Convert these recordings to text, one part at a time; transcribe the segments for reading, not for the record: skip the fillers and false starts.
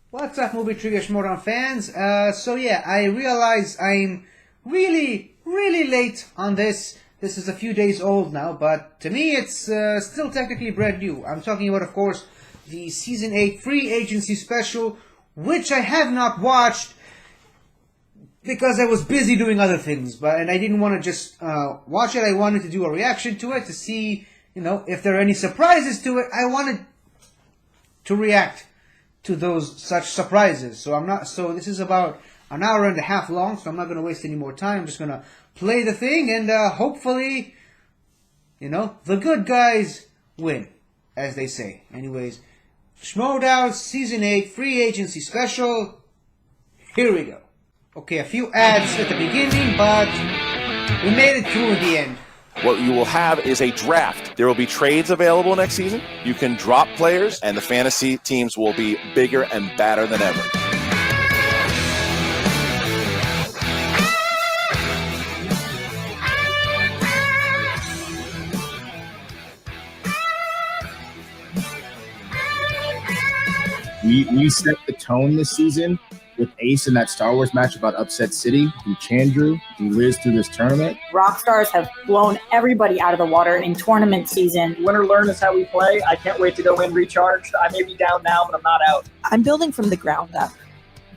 What's up, movie trivia Schmoedown fans? I realize I'm really late on this. This is a few days old now, but to me it's still technically brand new. I'm talking about, of course, the Season 8 Free Agency Special, which I have not watched because I was busy doing other things, and I didn't want to just watch it. I wanted to do a reaction to it to see, if there are any surprises to it. I wanted to react to those such surprises. So this is about an hour and a half long, so I'm not going to waste any more time. I'm just going to play the thing, and hopefully, the good guys win, as they say. Anyways, Schmoedown Season 8 Free Agency Special. Here we go. Okay, a few ads at the beginning, but we made it through at the end. What you will have is a draft. There will be trades available next season. You can drop players, and the fantasy teams will be bigger and badder than ever. We set the tone this season with Ace in that Star Wars match about Upset City, through Chandru, through Liz through this tournament. Rock stars have blown everybody out of the water in tournament season. Win or learn is how we play. I can't wait to go in recharged. I may be down now, but I'm not out. I'm building from the ground up.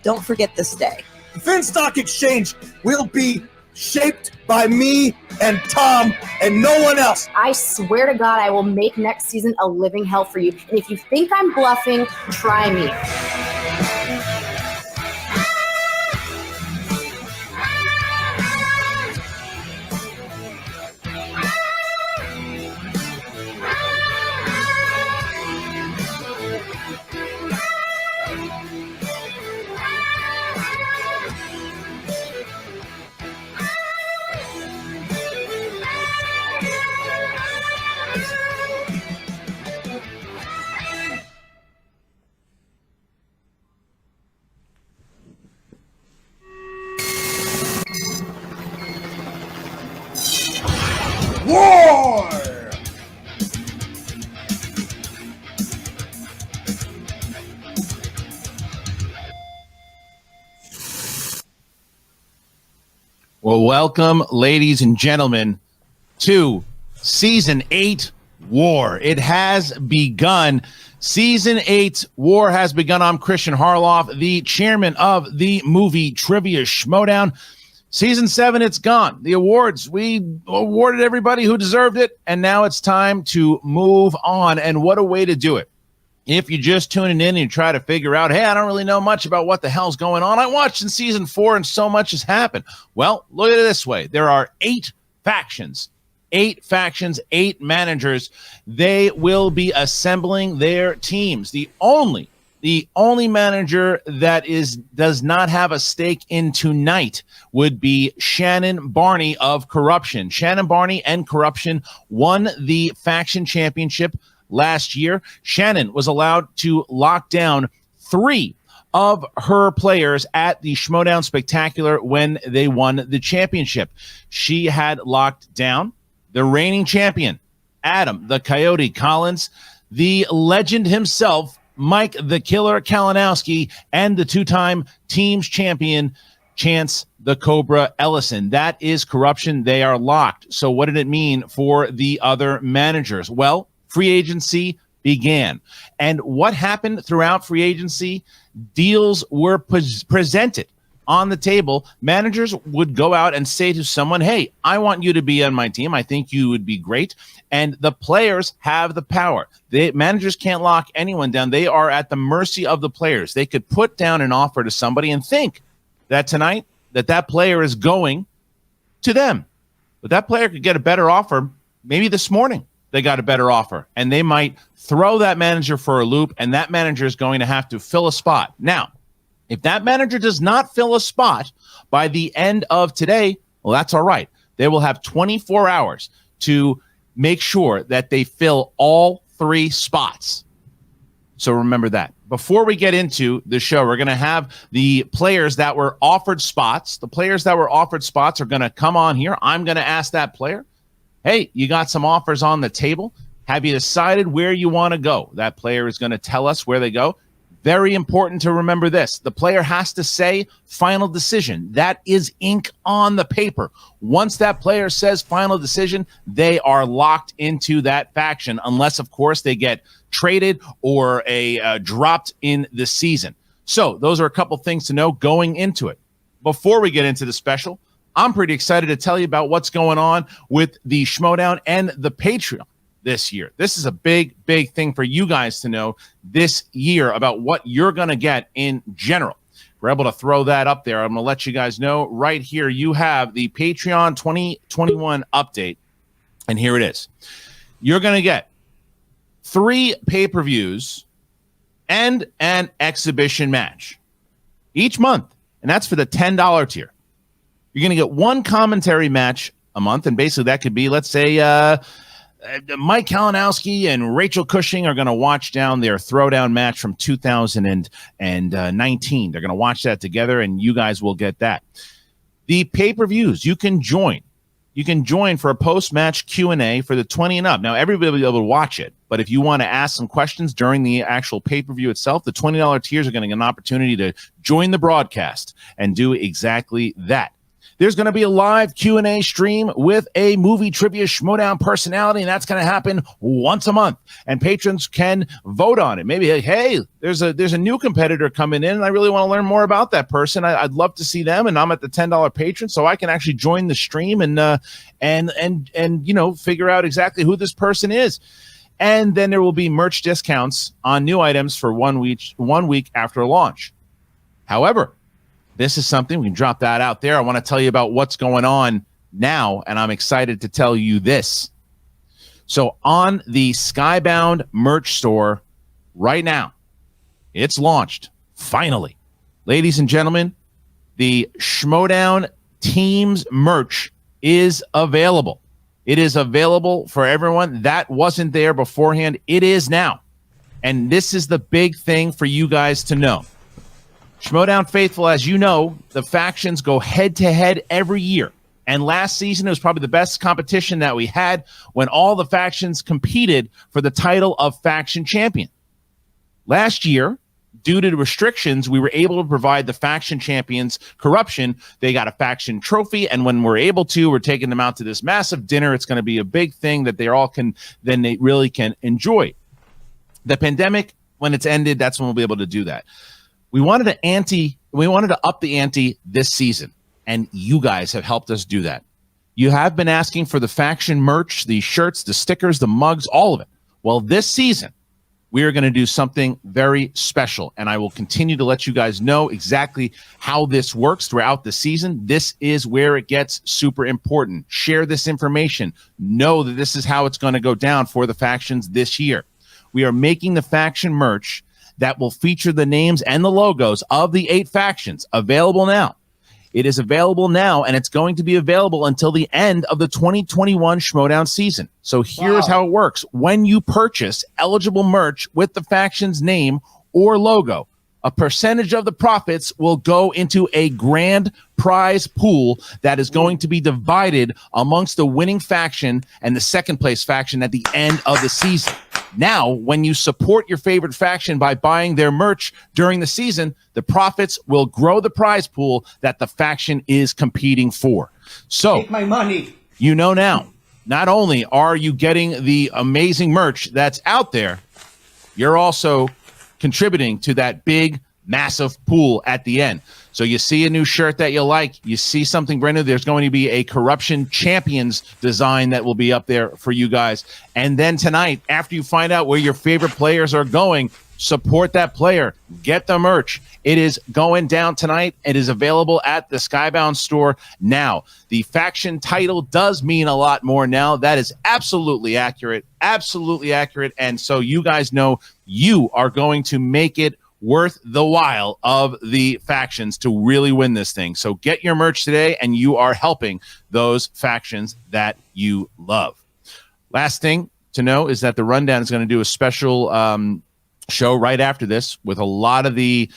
Don't forget this day. The Finstock Exchange will be shaped by me and Tom and no one else. I swear to God, I will make next season a living hell for you. And if you think I'm bluffing, try me. War! Well, welcome, ladies and gentlemen, to Season 8 War. It has begun. Season 8 War has begun. I'm Christian Harloff, the chairman of the movie Trivia Schmoedown. Season 7, it's gone. The awards, we awarded everybody who deserved it, and now it's time to move on, and what a way to do it. If you're just tuning in and you try to figure out, hey, I don't really know much about what the hell's going on. I watched in Season 4 and so much has happened. Well, look at it this way. There are 8 factions, 8 managers. They will be assembling their teams. The only manager that does not have a stake in tonight would be Shannon Barney of Corruption. Shannon Barney and Corruption won the faction championship last year. Shannon was allowed to lock down 3 of her players at the Schmoedown Spectacular when they won the championship. She had locked down the reigning champion, Adam the Coyote Collins, the legend himself, Mike the Killer Kalinowski, and the 2-time teams champion, Chance the Cobra Ellison. That is Corruption. They are locked. So what did it mean for the other managers? Well, free agency began. And what happened throughout free agency? Deals were presented on the table. Managers would go out and say to someone, hey, I want you to be on my team. I think you would be great. And the players have the power. Managers can't lock anyone down. They are at the mercy of the players. They could put down an offer to somebody and think that tonight that player is going to them. But that player could get a better offer. Maybe this morning they got a better offer. And they might throw that manager for a loop, and that manager is going to have to fill a spot. Now, if that manager does not fill a spot by the end of today, well, that's all right. They will have 24 hours to make sure that they fill all 3 spots. So remember that. Before we get into the show, we're going to have the players that were offered spots. The players that were offered spots are going to come on here. I'm going to ask that player, hey, you got some offers on the table. Have you decided where you want to go? That player is going to tell us where they go. Very important to remember this. The player has to say final decision. That is ink on the paper. Once that player says final decision, they are locked into that faction, unless, of course, they get traded or dropped in the season. So those are a couple things to know going into it. Before we get into the special, I'm pretty excited to tell you about what's going on with the Schmoedown and the Patreon this year. This is a big, big thing for you guys to know this year about what you're going to get in general. We're able to throw that up there. I'm going to let you guys know right here. You have the Patreon 2021 update, and here it is. You're going to get 3 pay-per-views and an exhibition match each month, and that's for the $10 tier. You're going to get 1 commentary match a month, and basically that could be, let's say, Mike Kalinowski and Rachel Cushing are going to watch down their throwdown match from 2019. They're going to watch that together, and you guys will get that. The pay-per-views, you can join. You can join for a post-match Q&A for the 20 and up. Now, everybody will be able to watch it, but if you want to ask some questions during the actual pay-per-view itself, the $20 tiers are going to get an opportunity to join the broadcast and do exactly that. There's going to be a live Q&A stream with a movie trivia Schmoedown personality, and that's going to happen once a month. And patrons can vote on it. Maybe, hey, there's a new competitor coming in, and I really want to learn more about that person. I'd love to see them, and I'm at the $10 patron, so I can actually join the stream and figure out exactly who this person is. And then there will be merch discounts on new items for 1 week after launch. However, this is something, we can drop that out there. I want to tell you about what's going on now, and I'm excited to tell you this. So on the Skybound merch store right now, it's launched, finally. Ladies and gentlemen, the Schmoedown Teams merch is available. It is available for everyone. That wasn't there beforehand. It is now. And this is the big thing for you guys to know. Schmoedown faithful, as you know, the factions go head-to-head every year. And last season, it was probably the best competition that we had when all the factions competed for the title of faction champion. Last year, due to the restrictions, we were able to provide the faction champions Corruption. They got a faction trophy, and when we're able to, we're taking them out to this massive dinner. It's going to be a big thing that they all can, then they really can enjoy. The pandemic, when it's ended, that's when we'll be able to do that. We wanted to up the ante this season, and you guys have helped us do that. You have been asking for the faction merch, the shirts, the stickers, the mugs, all of it. Well, this season, we are going to do something very special, and I will continue to let you guys know exactly how this works throughout the season. This is where it gets super important. Share this information. Know that this is how it's going to go down for the factions this year. We are making the faction merch that will feature the names and the logos of the 8 factions available now. It is available now, and it's going to be available until the end of the 2021 Schmoedown season. So here's how it works. When you purchase eligible merch with the faction's name or logo, a percentage of the profits will go into a grand prize pool that is going to be divided amongst the winning faction and the second place faction at the end of the season. Now, when you support your favorite faction by buying their merch during the season, the profits will grow the prize pool that the faction is competing for. So, take my money. You know now, not only are you getting the amazing merch that's out there, you're also contributing to that big, massive pool at the end. So you see a new shirt that you like, you see something brand new, there's going to be a Corruption Champions design that will be up there for you guys. And then tonight, after you find out where your favorite players are going, support that player, get the merch. It is going down tonight. It is available at the Skybound store now. The faction title does mean a lot more now. That is absolutely accurate, absolutely accurate. And so you guys know you are going to make it worth the while of the factions to really win this thing. So get your merch today, and you are helping those factions that you love. Last thing to know is that the Rundown is going to do a special show right after this with a lot of the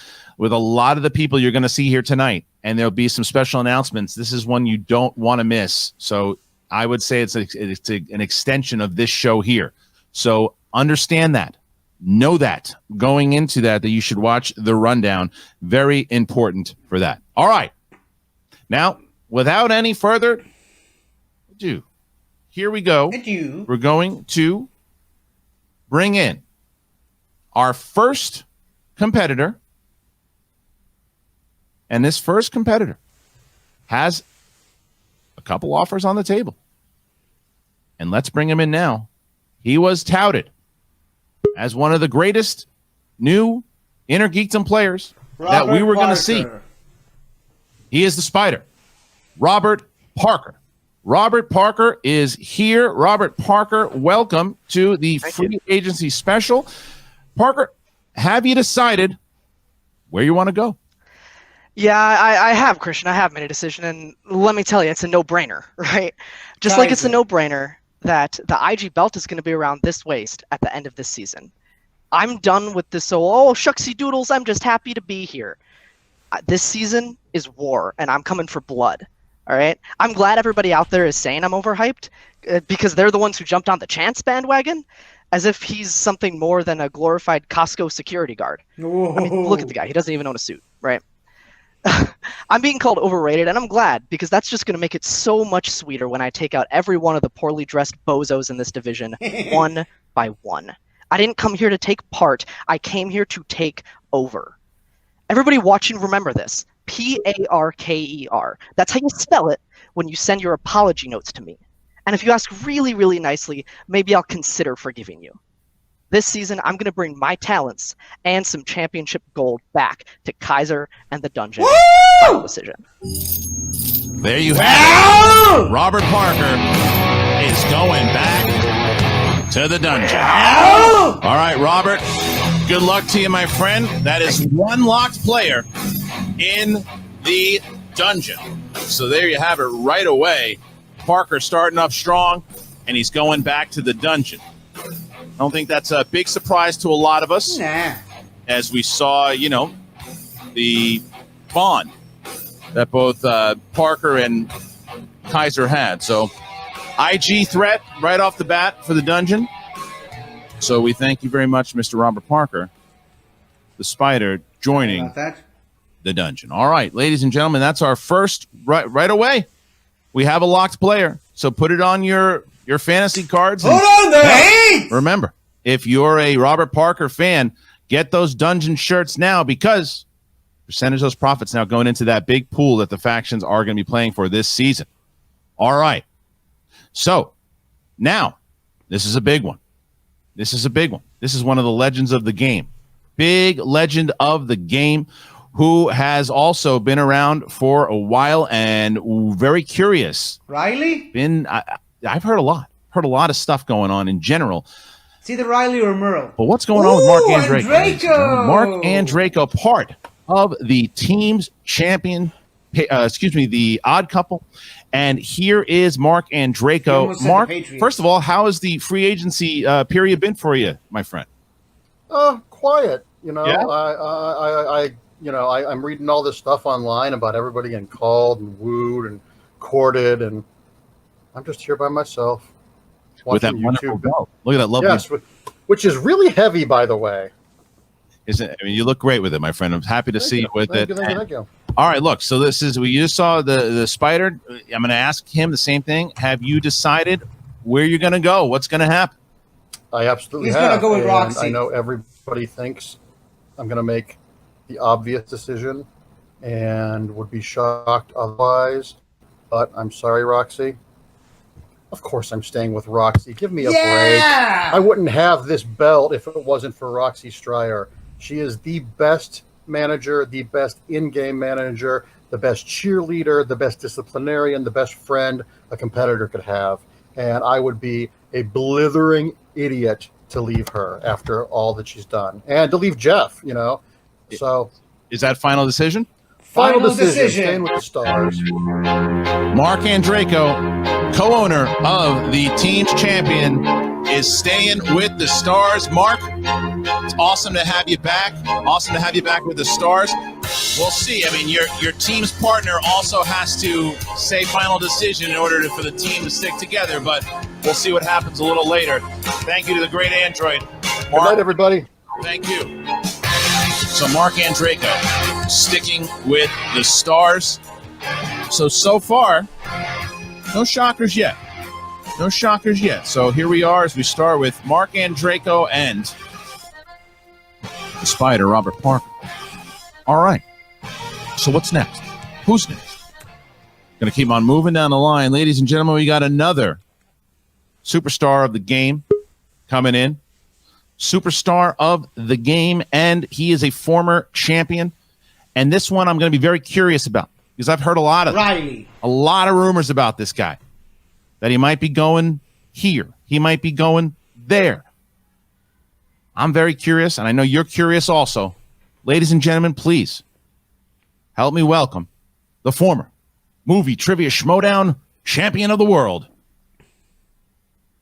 people you're going to see here tonight, and there'll be some special announcements. This is one you don't want to miss. So I would say it's an extension of this show here. So understand that. Know that going into that you should watch the rundown. Very important for that. All right. Now, without any further ado, here we go. We're going to bring in our first competitor. And this first competitor has a couple offers on the table. And let's bring him in now. He was touted as one of the greatest new Inner Geekdom players that we were going to see. He is the Spider, Robert Parker. Robert Parker is here. Robert Parker, welcome to the free agency special. Parker, have you decided where you want to go? Yeah, I have, Christian. I have made a decision, and let me tell you, it's a no-brainer, right? Just like it's a no-brainer that the IG belt is going to be around this waist at the end of this season. I'm done with this, shucksy doodles, I'm just happy to be here. This season is war, and I'm coming for blood, all right? I'm glad everybody out there is saying I'm overhyped, because they're the ones who jumped on the Chance bandwagon, as if he's something more than a glorified Costco security guard. Whoa. I mean, look at the guy. He doesn't even own a suit, right? I'm being called overrated, and I'm glad, because that's just going to make it so much sweeter when I take out every one of the poorly dressed bozos in this division, one by one. I didn't come here to take part. I came here to take over. Everybody watching, remember this. Parker. That's how you spell it when you send your apology notes to me. And if you ask really, really nicely, maybe I'll consider forgiving you. This season, I'm going to bring my talents and some championship gold back to Kaiser and the Dungeon. Final decision. There you have it. Robert Parker is going back to the Dungeon. All right, Robert, good luck to you, my friend. That is one locked player in the Dungeon. So there you have it right away. Parker starting up strong, and he's going back to the Dungeon. I don't think that's a big surprise to a lot of us. Nah. As we saw, the bond that both Parker and Kaiser had. So, IG threat right off the bat for the Dungeon. So we thank you very much, Mr. Robert Parker, the Spider, joining the Dungeon. All right, ladies and gentlemen, that's our first right away. We have a locked player. So put it on your fantasy cards. Hold on there. Remember, if you're a Robert Parker fan, get those Dungeon shirts now, because percentage of those profits now going into that big pool that the factions are going to be playing for this season. All right. So now this is a big one. This is one of the legends of the game. Big legend of the game, who has also been around for a while and very curious. Riley? I've heard a lot of stuff going on in general. It's either Riley or Merle. But what's going on with Mark Andreyko? Andreyko! Mark Andreyko, part of the team's champion, the odd couple. And here is Mark Andreyko. Mark, first of all, how has the free agency period been for you, my friend? Quiet. Yeah? I'm reading all this stuff online about everybody getting called and wooed and courted, and I'm just here by myself with that wonderful belt. Look at that lovely. Yes, which is really heavy, by the way. Isn't it? I mean, you look great with it, my friend. I'm happy to see you with it. Thank you. All right, look. So we just saw the Spider. I'm going to ask him the same thing. Have you decided where you're going to go? What's going to happen? I absolutely have. He's going to go with Roxy. I know everybody thinks I'm going to make the obvious decision and would be shocked otherwise. But I'm sorry, Roxy. Of course I'm staying with Roxy. Give me a break. I wouldn't have this belt if it wasn't for Roxy Stryer. She is the best manager, the best in-game manager, the best cheerleader, the best disciplinarian, the best friend a competitor could have. And I would be a blithering idiot to leave her after all that she's done. And to leave Jeff, So, is that final decision? Final decision. Staying with the Stars. Mark Andreyko, co-owner of the team's champion, is staying with the Stars. Mark, it's awesome to have you back. Awesome to have you back with the Stars. We'll see. I mean, your team's partner also has to say final decision in order for the team to stick together, but we'll see what happens a little later. Thank you to the great Android. Mark, good night, everybody. Thank you. So Mark Andreyko sticking with the Stars. So far, no shockers yet. No shockers yet. So here we are as we start with Mark Andreyko and the Spider, Robert Parker. All right. So what's next? Who's next? Going to keep on moving down the line. Ladies and gentlemen, we got another superstar of the game coming in. Superstar of the game, and he is a former champion. And this one I'm going to be very curious about because I've heard a lot of rumors about this guy, that he might be going here. He might be going there. I'm very curious, and I know you're curious also. Ladies and gentlemen, please help me welcome the former movie trivia Schmoedown champion of the world,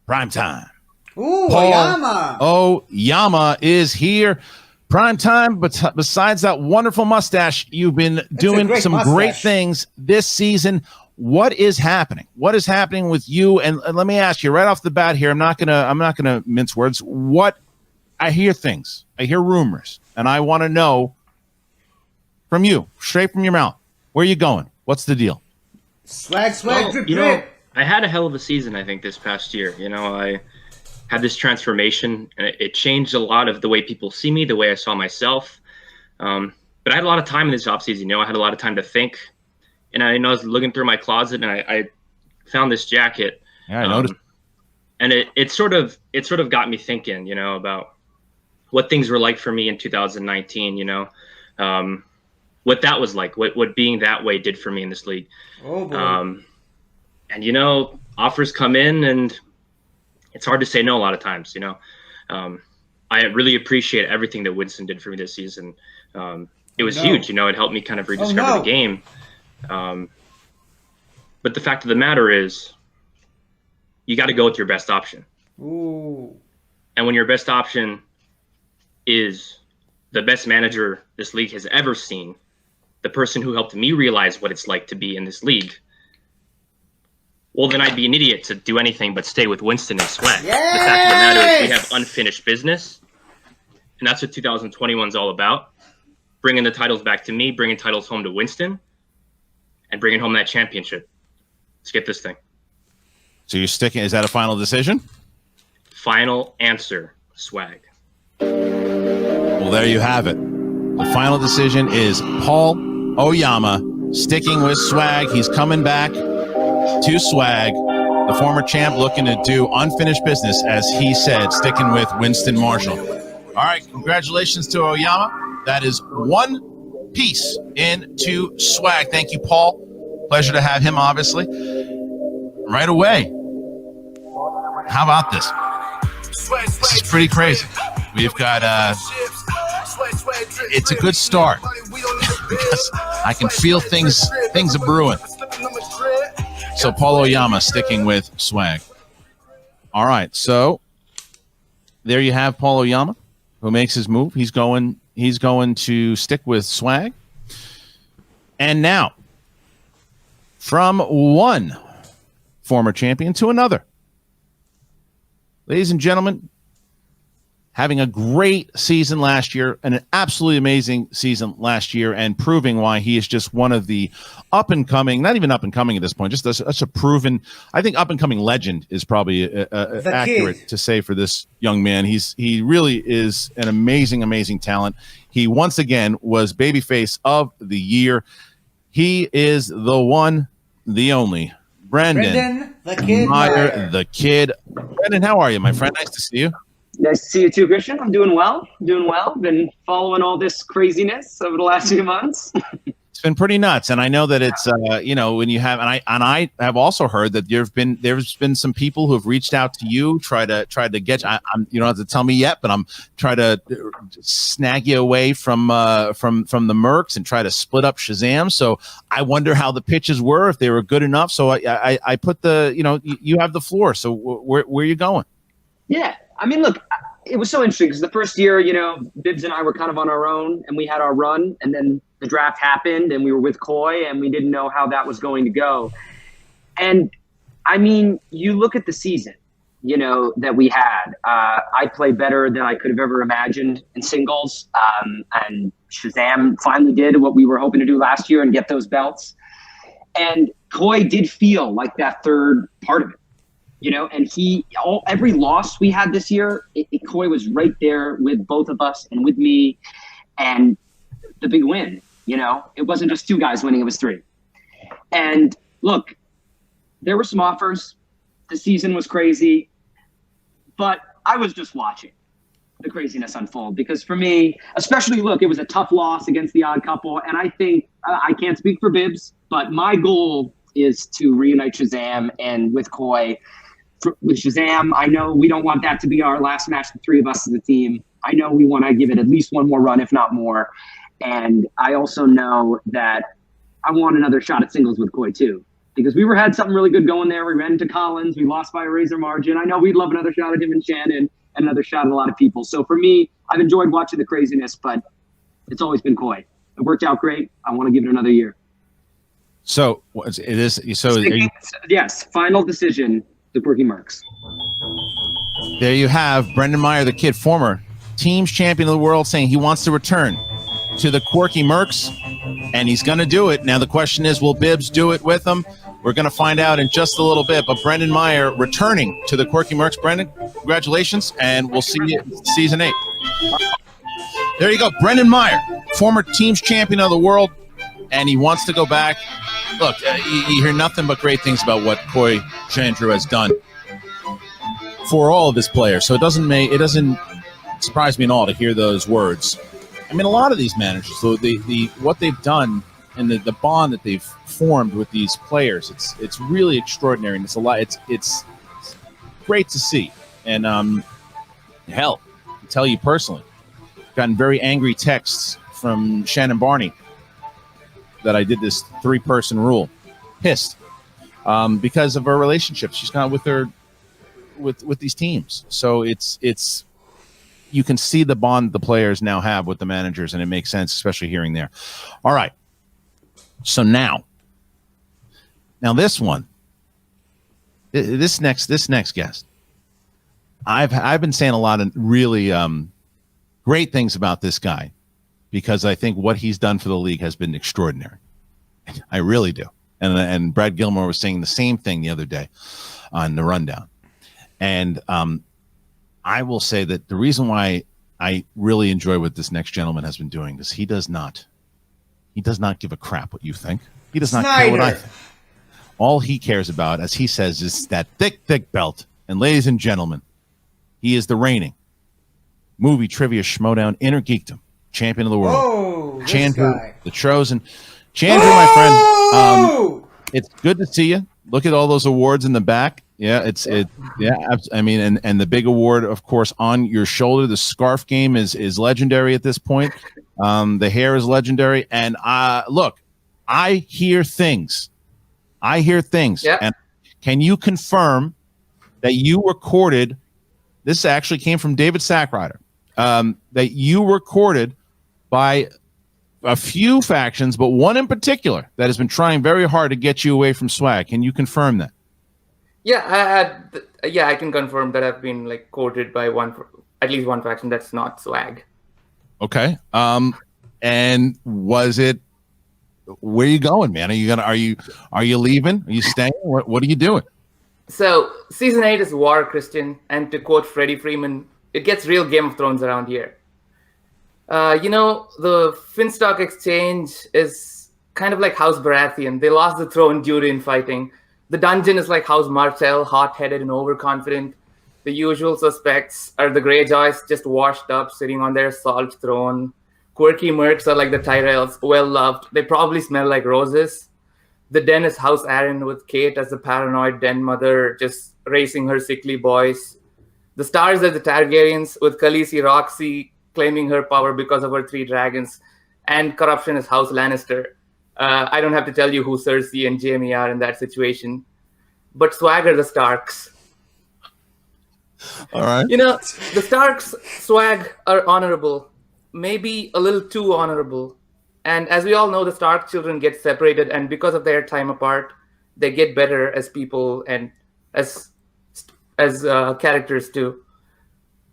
Primetime. Ooh, Paul Oyama. Oyama is here. Primetime, but besides that wonderful mustache, you've been doing some great things this season. What is happening? What is happening with you? And let me ask you right off the bat here. I'm not gonna mince words. What I hear things, I hear rumors, and I want to know from you, straight from your mouth. Where are you going? What's the deal? Swag, drip, you know, drip. I had a hell of a season, I think, this past year. You know, I had this transformation, and it changed a lot of the way people see me, the way I saw myself. But I had a lot of time in this offseason. You know, I had a lot of time to think. And I was looking through my closet, and I found this jacket. Yeah, I noticed. And it sort of got me thinking, you know, about what things were like for me in 2019. You know, what that was like, what being that way did for me in this league. Oh boy. And you know, offers come in, and it's hard to say no a lot of times. You know, I really appreciate everything that Winston did for me this season. It was huge. You know, it helped me kind of rediscover the game. But the fact of the matter is, you got to go with your best option. Ooh. And when your best option is the best manager this league has ever seen, the person who helped me realize what it's like to be in this league, well, then I'd be an idiot to do anything but stay with Winston and Swag. Yes! The fact of the matter is, we have unfinished business, and that's what 2021 is all about. Bringing the titles back to me, bringing titles home to Winston, and bringing home that championship. Let's get this thing. So you're sticking. Is that a final decision? Final answer, Swag. Well, there you have it. The final decision is Paul Oyama sticking with Swag. He's coming back to Swag. The former champ looking to do unfinished business, as he said, sticking with Winston Marshall. All right, congratulations to Oyama. That is one piece into Swag. Thank you, Paul. Pleasure to have him, obviously. Right away. How about this? This is pretty crazy. We've got it's a good start because I can feel things are brewing. So Paul Oyama sticking with Swag. All right, so there you have Paul Oyama, who makes his move. He's going to stick with Swag. And now, from one former champion to another. Ladies and gentlemen, having a great season last year, and an absolutely amazing season last year, and proving why he is just one of the up-and-coming, not even up-and-coming at this point, just such a proven, I think up-and-coming legend is probably accurate to say for this young man. He really is an amazing, amazing talent. He, once again, was Babyface of the Year. He is the one, the only, Brendan the Kid Meyer, the Kid. Brendan, how are you, my friend? Nice to see you. Nice to see you too, Christian. I'm doing well. Been following all this craziness over the last few months. It's been pretty nuts, and I know that it's when you have, and I have also heard that there's been some people who have reached out to you, tried to get. You don't have to tell me yet, but I'm trying to snag you away from the Mercs and try to split up Shazam. So I wonder how the pitches were, if they were good enough. So I put you have the floor. So where are you going? Yeah, I mean, look, it was so interesting because the first year, Bibbs and I were kind of on our own, and we had our run, and then the draft happened, and we were with Coy, and we didn't know how that was going to go. And I mean, you look at the season, that we had. I play better than I could have ever imagined in singles. And Shazam finally did what we were hoping to do last year and get those belts. And Koi did feel like that third part of it, and every loss we had this year, Koi was right there with both of us and with me, and the big win, it wasn't just two guys winning, it was three. And look, there were some offers. The season was crazy, but I was just watching the craziness unfold, because for me, especially, look, it was a tough loss against the Odd Couple, and I think I can't speak for Bibbs, but my goal is to reunite Shazam, and with Koi, with Shazam, I know we don't want that to be our last match, the three of us as a team. I know we want to give it at least one more run, if not more, and I also know that I want another shot at singles with Koi too, because we had something really good going there. We ran into Collins, we lost by a razor margin. I know we'd love another shot at him and Shannon, and another shot at a lot of people. So for me, I've enjoyed watching the craziness, but it's always been Koi. It worked out great. I want to give it another year. So yes, final decision, the Quirky Mercs. There you have Brendan Meyer, the kid, former teams champion of the world, saying he wants to return to the Quirky Mercs, and he's going to do it. Now the question is, will Bibbs do it with him? We're going to find out in just a little bit. But Brendan Meyer returning to the Quirky Mercs. Brendan, congratulations, and we'll see you in season 8. There you go, Brendan Meyer, former teams champion of the world, and he wants to go back. Look, you hear nothing but great things about what Koi Chandru has done for all of his players. So it doesn't surprise me at all to hear those words. I mean, a lot of these managers, so what they've done and the bond that they've formed with these players, it's really extraordinary, and it's a lot. It's great to see. And hell, I tell you personally, I've gotten very angry texts from Shannon Barney that I did this 3-person rule, pissed because of her relationship she's got with her with these teams. So it's you can see the bond the players now have with the managers, and it makes sense, especially hearing there. All right. So now this one, this next guest, I've been saying a lot of really great things about this guy, because I think what he's done for the league has been extraordinary. I really do. And Brad Gilmore was saying the same thing the other day on the rundown. And I will say that the reason why I really enjoy what this next gentleman has been doing is he does not give a crap what you think. He does not care what I think. All he cares about, as he says, is that thick belt. And ladies and gentlemen, he is the reigning movie trivia Schmoedown Inner Geekdom champion of the world. Oh, Chandru, the Chosen. Chandru, my friend, it's good to see you. Look at all those awards in the back. Yeah, I mean, and the big award, of course, on your shoulder. The scarf game is legendary at this point. The hair is legendary. And look, I hear things. Yeah. And can you confirm that you recorded? This actually came from David Sackrider. That you recorded by a few factions, but one in particular that has been trying very hard to get you away from swag. Can you confirm that? Yeah, I can confirm that I've been quoted by at least one faction that's not swag. Okay. And was it? Where are you going, man? Are you leaving? Are you staying? What are you doing? So season 8 is war, Christian, and to quote Freddie Freeman, it gets real Game of Thrones around here. The Finstock Exchange is kind of like House Baratheon. They lost the throne due to infighting. The dungeon is like House Martell, hot-headed and overconfident. The usual suspects are the Greyjoys, just washed up, sitting on their salt throne. Quirky Mercs are like the Tyrells, well-loved. They probably smell like roses. The den is House Aaron, with Kate as the paranoid den mother, just raising her sickly boys. The stars are the Targaryens, with Khaleesi Roxy claiming her power because of her 3 dragons. And corruption is House Lannister. I don't have to tell you who Cersei and Jaime are in that situation. But swag are the Starks. All right. The Starks' swag are honorable. Maybe a little too honorable. And as we all know, the Stark children get separated, and because of their time apart, they get better as people and as as characters too.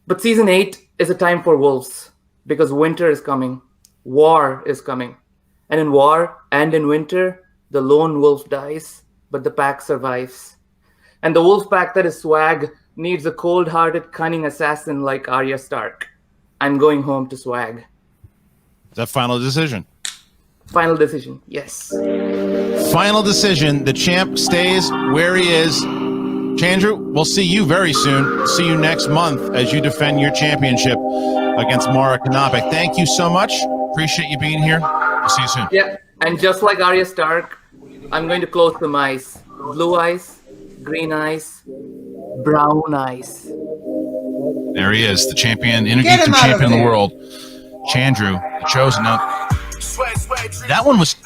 But season 8 is a time for wolves because winter is coming, war is coming, and in war and in winter, the lone wolf dies, but the pack survives. And the wolf pack that is Swag needs a cold-hearted, cunning assassin like Arya Stark. I'm going home to Swag. Is that final decision? Final decision, yes. Final decision. The champ stays where he is. Chandru, we'll see you very soon. See you next month as you defend your championship against Mara Kanapik. Thank you so much. Appreciate you being here. We'll see you soon. Yeah, and just like Arya Stark, I'm going to close some eyes. Blue eyes, green eyes, brown eyes. There he is, the champion, intergeekdom champion of the world. Chandru, the chosen. Now, that one was,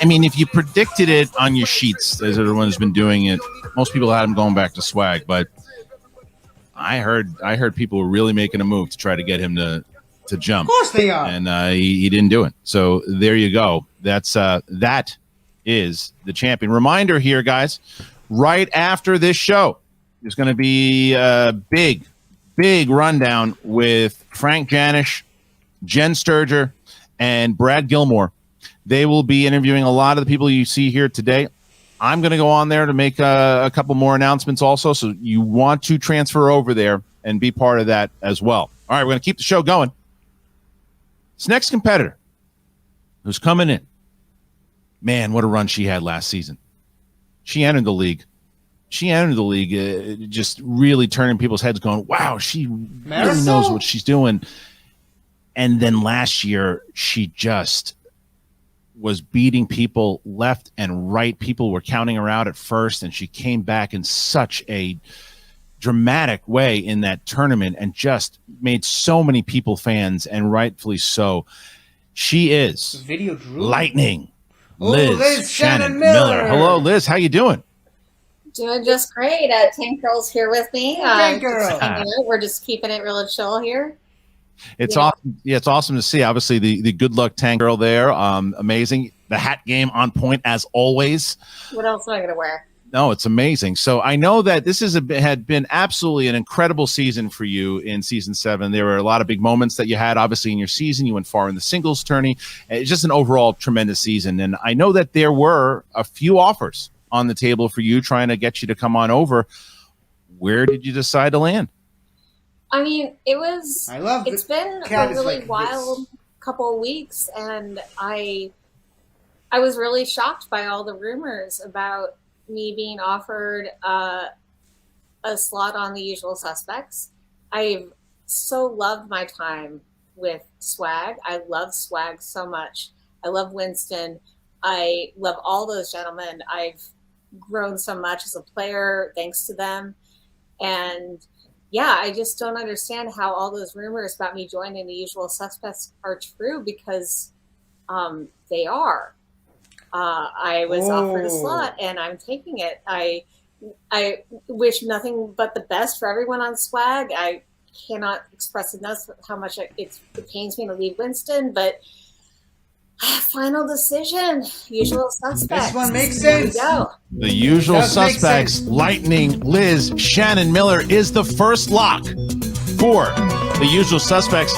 I mean, if you predicted it on your sheets, as everyone's been doing it, most people had him going back to Swag, but I heard people were really making a move to try to get him to jump. Of course they are. And he didn't do it. So there you go. That is the champion. Reminder here, guys, right after this show, there's going to be a big rundown with Frank Janisch, Jen Sturger, and Brad Gilmore. They will be interviewing a lot of the people you see here today. I'm going to go on there to make a couple more announcements also, so you want to transfer over there and be part of that as well. All right, we're going to keep the show going. This next competitor who's coming in, man, what a run she had last season. She entered the league. Just really turning people's heads going, wow, she really knows what she's doing. And then last year, she just was beating people left and right. People were counting her out at first, and she came back in such a dramatic way in that tournament and just made so many people fans, and rightfully so. She is Lightning Liz Shannon Miller. Hello, Liz. How you doing? Doing just great. Tank Girl's here with me. Tank Girl. We're just keeping it really chill here. It's awesome. Yeah, it's awesome to see. Obviously, the good luck Tank Girl there. Amazing. The hat game on point as always. What else am I going to wear? No, it's amazing. So I know that this had been absolutely an incredible season for you in season 7. There were a lot of big moments that you had, obviously, in your season. You went far in the singles tourney. It's just an overall tremendous season. And I know that there were a few offers on the table for you, trying to get you to come on over. Where did you decide to land? I mean, it's been a really wild couple of weeks, and I was really shocked by all the rumors about me being offered a slot on The Usual Suspects. I've so loved my time with Swag. I love Swag so much. I love Winston. I love all those gentlemen. I've grown so much as a player thanks to them. And yeah, I just don't understand how all those rumors about me joining The Usual Suspects are true, because they are. I was offered a slot and I'm taking it. I wish nothing but the best for everyone on Swag. I cannot express enough how much it pains me to leave Winston, but final decision, Usual Suspects. This one makes sense. There we go. The Usual Suspects, Lightning Liz Shannon Miller is the first lock for The Usual Suspects.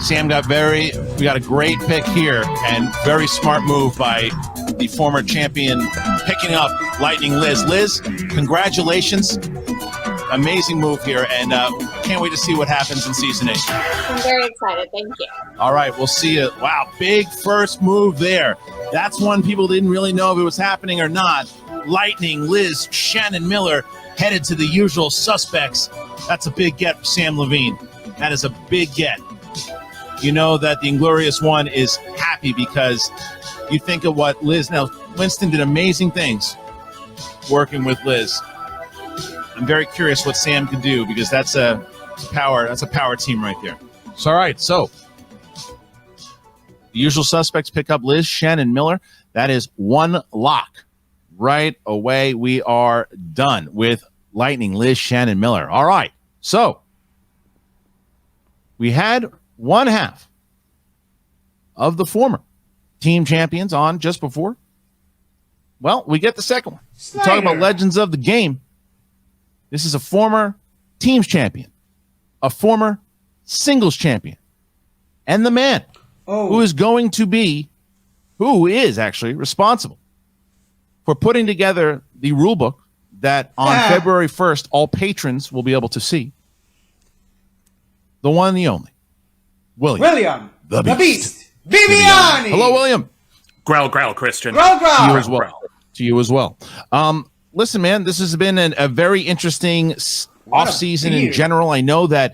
Sam we got a great pick here, and very smart move by the former champion picking up Lightning Liz. Liz, congratulations. Amazing move here, and can't wait to see what happens in season 8. I'm very excited. Thank you. All right, we'll see you. Wow, big first move there. That's one people didn't really know if it was happening or not. Lightning Liz Shannon Miller headed to The Usual Suspects. That's a big get for Sam Levine. That is a big get. You know that the Inglorious One is happy because you think of what Liz. Now, Winston did amazing things working with Liz. I'm very curious what Sam can do, because that's a power team right there. So, all right, so The Usual Suspects pick up Liz Shannon Miller. That is one lock. Right away, we are done with Lightning Liz Shannon Miller. All right, so we had one half of the former team champions on just before. Well, we get the second one. We talk about legends of the game. This is a former teams champion, a former singles champion, and the man who is actually responsible for putting together the rule book that on February 1st, all patrons will be able to see. The one and the only, William the Beast Bibiani. Hello, William. Growl, growl, Christian. Growl, growl. To you as well. To you as well. Listen, man, this has been a very interesting off-season in general. I know that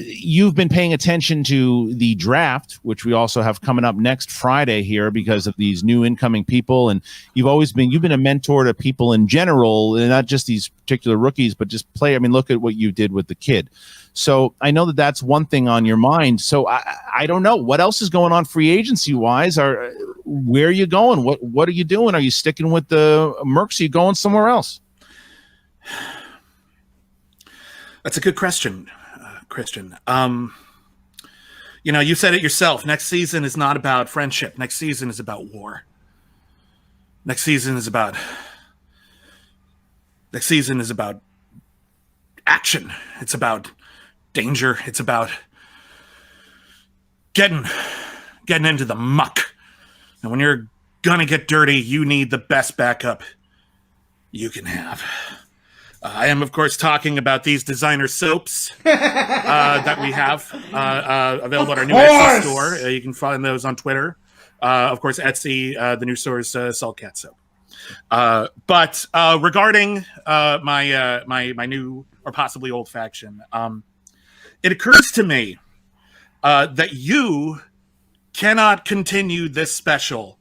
you've been paying attention to the draft, which we also have coming up next Friday here because of these new incoming people. And you've been a mentor to people in general, and not just these particular rookies, but just play. I mean, look at what you did with the kid. So I know that that's one thing on your mind. So I don't know what else is going on free agency wise. Where are you going? What are you doing? Are you sticking with the Mercs? Are you going somewhere else? That's a good question, Christian. You said it yourself. Next season is not about friendship. Next season is about war. Next season is about action. It's about danger. It's about getting into the muck. And when you're gonna get dirty, you need the best backup you can have. I am, of course, talking about these designer soaps that we have available at our new Etsy store. You can find those on Twitter. Of course, Etsy, the new store is Salt Cat Soap. But regarding my new or possibly old faction, it occurs to me that you cannot continue this special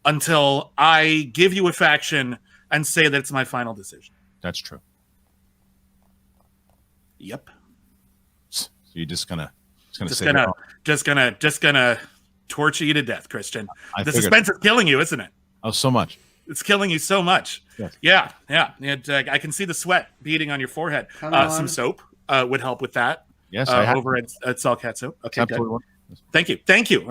until I give you a faction and say that it's my final decision. That's true. Yep. So you're just gonna torture you to death, Christian. I The figured. suspense is killing you, isn't it? Oh, so much. It's killing you so much. Yes. Yeah. I can see the sweat beading on your forehead. Come on. Some soap would help with that. Yes, I have. Over at Salt Cat Soap. Okay, Absolutely. good. Thank you.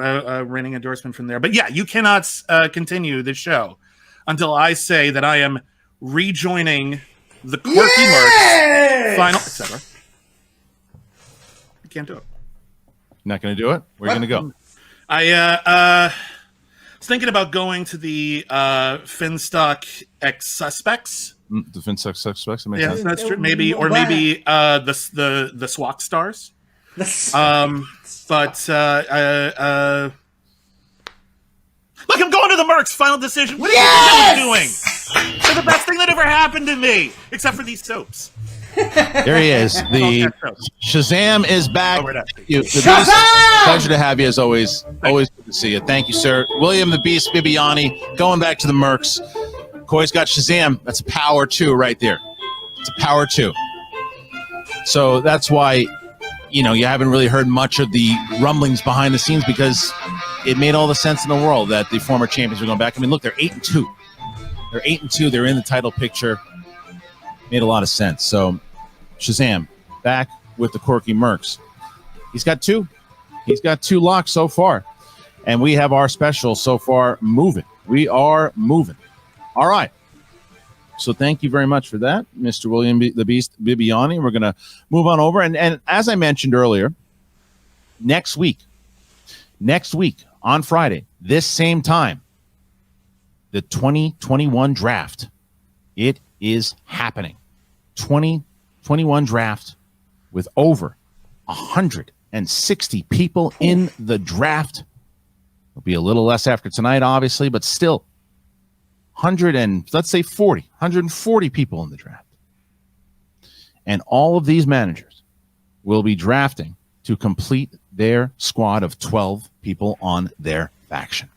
Ringing endorsement from there. But yeah, you cannot continue the show until I say that I am rejoining the Quirky Mercs final, etc. I can't do it. Not going to do it? Where are you going to go? I was thinking about going to the Finstock Ex-Suspects. The Finstock Suspects? That makes Yeah, sense. that's true. Maybe the Swak Stars. Look, I'm going to the Mercs. Final decision. What are you doing? They're the best thing that ever happened to me, except for these soaps. There he is. The Shazam is back. Shazam! Pleasure to have you as always. Always good to see you. Thank you, sir. William the Beast Bibiani going back to the Mercs. Koi's got Shazam. That's a power 2 right there. It's a power 2. So that's why, you haven't really heard much of the rumblings behind the scenes because it made all the sense in the world that the former champions were going back. I mean, look, they're 8-2. They're 8-2. They're in the title picture. Made a lot of sense. So Shazam back with the Quirky Mercs. He's got 2. He's got 2 locks so far. And we have our special so far moving. We are moving. All right. So thank you very much for that, Mr. William the Beast Bibiani. We're going to move on over. And as I mentioned earlier, next week on Friday, this same time, the 2021 draft, it is happening. 2021 draft with over 160 people in the draft. It'll be a little less after tonight, obviously, but still 140 people in the draft. And all of these managers will be drafting to complete their squad of 12 people on their faction.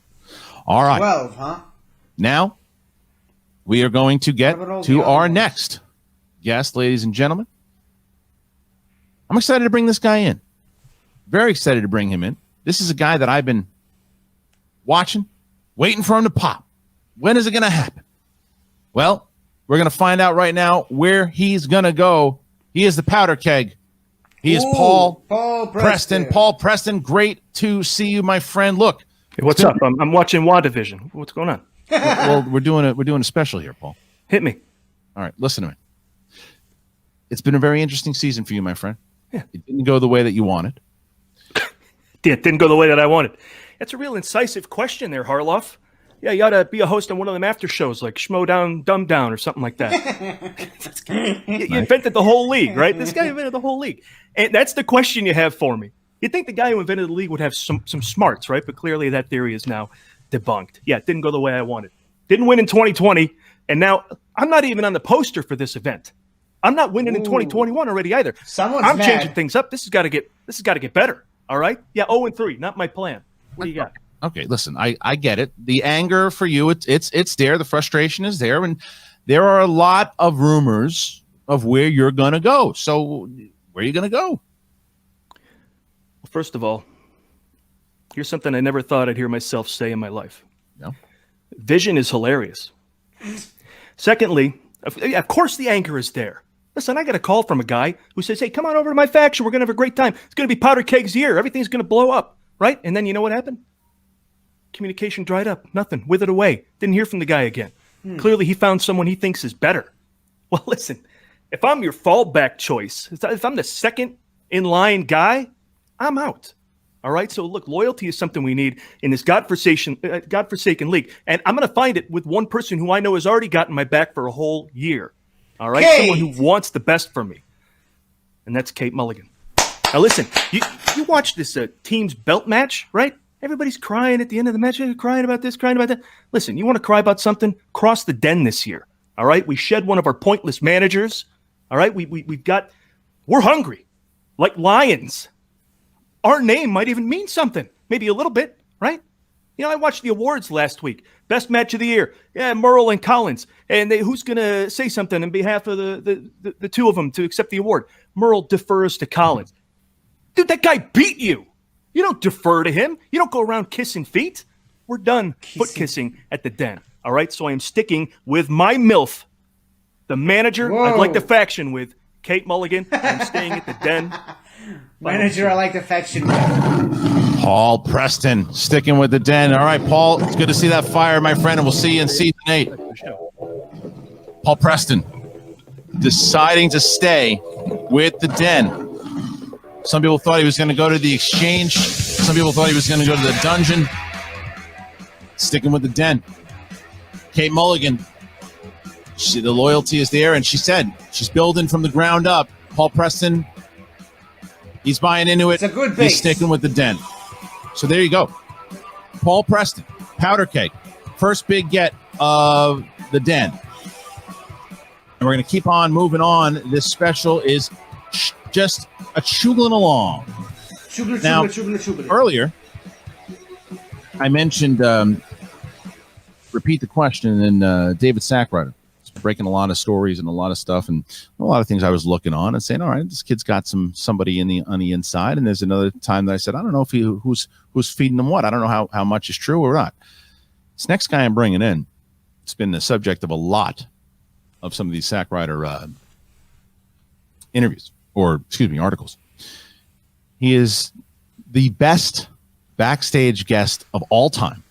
All right. 12, huh? Now, we are going to get to our next guest, ladies and gentlemen. I'm excited to bring this guy in. Very excited to bring him in. This is a guy that I've been watching, waiting for him to pop. When is it going to happen? Well, we're going to find out right now where he's going to go. He is the powder keg. He is Paul Preston. Paul Preston, great to see you, my friend. Look. Hey, what's up? I'm watching WandaVision. What's going on? Well, we're doing a special here, Paul. Hit me. All right, listen to me. it's been a very interesting season for you, my friend. Yeah. It didn't go the way that you wanted. It didn't go the way that I wanted. That's a real incisive question there, Harloff. Yeah, you ought to be a host on one of them after shows like Schmoedown, Dumb Down, or something like that. You invented the whole league, right? This guy invented the whole league. And that's the question you have for me. You'd think the guy who invented the league would have some smarts, right? But clearly that theory is now debunked. Yeah, it didn't go the way I wanted. Didn't win in 2020, and now I'm not even on the poster for this event. I'm not winning in 2021 already either. I'm mad. changing things up. This has got to get better. All right? Yeah, 0-3, not my plan. What do you got? Okay, listen, I get it. The anger for you, it's there. The frustration is there, and there are a lot of rumors of where you're going to go. So where are you going to go? Well, first of all, here's something I never thought I'd hear myself say in my life. No. Vision is hilarious. Secondly, of course the anger is there. Listen, I got a call from a guy who says, hey, come on over to my faction. We're going to have a great time. It's going to be powder kegs year. Everything's going to blow up, right? And then you know what happened? Communication dried up. Nothing. Withered away. Didn't hear from the guy again. Clearly he found someone he thinks is better. Well, listen, if I'm your fallback choice, if I'm the second in line guy, I'm out. All right? So look, loyalty is something we need in this godforsaken league. And I'm going to find it with one person who I know has already gotten my back for a whole year. All right? Kate. Someone who wants the best for me. And that's Kate Mulligan. Now listen, you watch this team's belt match, right? Everybody's crying at the end of the match. They're crying about this, crying about that. Listen, you want to cry about something? Cross the den this year. All right? We shed one of our pointless managers. All right? We're hungry. Like lions. Our name might even mean something. Maybe a little bit, right? You know, I watched the awards last week. Best match of the year. Yeah, Merle and Collins. And who's going to say something on behalf of the two of them to accept the award? Merle defers to Collins. Dude, that guy beat you. You don't defer to him. You don't go around kissing feet. We're done foot kissing at the den. All right? So I am sticking with my MILF, the manager I'd like the faction with, Kate Mulligan. I'm staying at the den. Manager I like the faction with. Paul Preston sticking with the den. All right, Paul, it's good to see that fire, my friend, and we'll see you in season 8. Paul Preston deciding to stay with the den. Some people thought he was going to go to the exchange. Some people thought he was going to go to the dungeon. Sticking with the den. Kate Mulligan, the loyalty is there, and she said she's building from the ground up. Paul Preston, he's buying into it. It's a good base. He's sticking with the den. So there you go. Paul Preston, powder keg, first big get of the den. And we're going to keep on moving on. This special is just a chugging along. Now, earlier, I mentioned, repeat the question, and David Sackwriter is breaking a lot of stories and a lot of stuff, and a lot of things I was looking on and saying, all right, this kid's got somebody on the inside. And there's another time that I said, I don't know if who's feeding him what. I don't know how much is true or not. This next guy I'm bringing in, it's been the subject of a lot of some of these Sackwriter interviews, or articles. He is the best backstage guest of all time,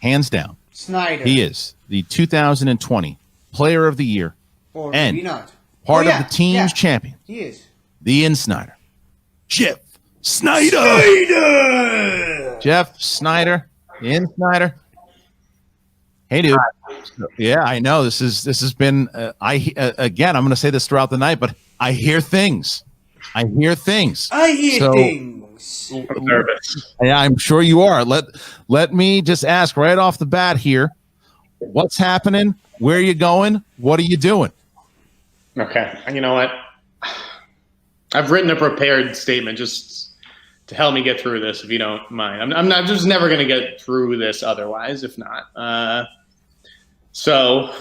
hands down. Snyder. He is the 2020 Player of the Year, or and maybe not. part of the team's champion. He is. The In-Snyder, Jeff Snyder. Jeff Snyder, the In-Snyder. Hey, dude. Yeah, I know this has been. Again, I'm going to say this throughout the night, but I hear things. I hear things. I'm nervous. Yeah, I'm sure you are. Let me just ask right off the bat here: what's happening? Where are you going? What are you doing? Okay, you know what? I've written a prepared statement just to help me get through this, if you don't mind. I'm just never going to get through this otherwise, if not. So,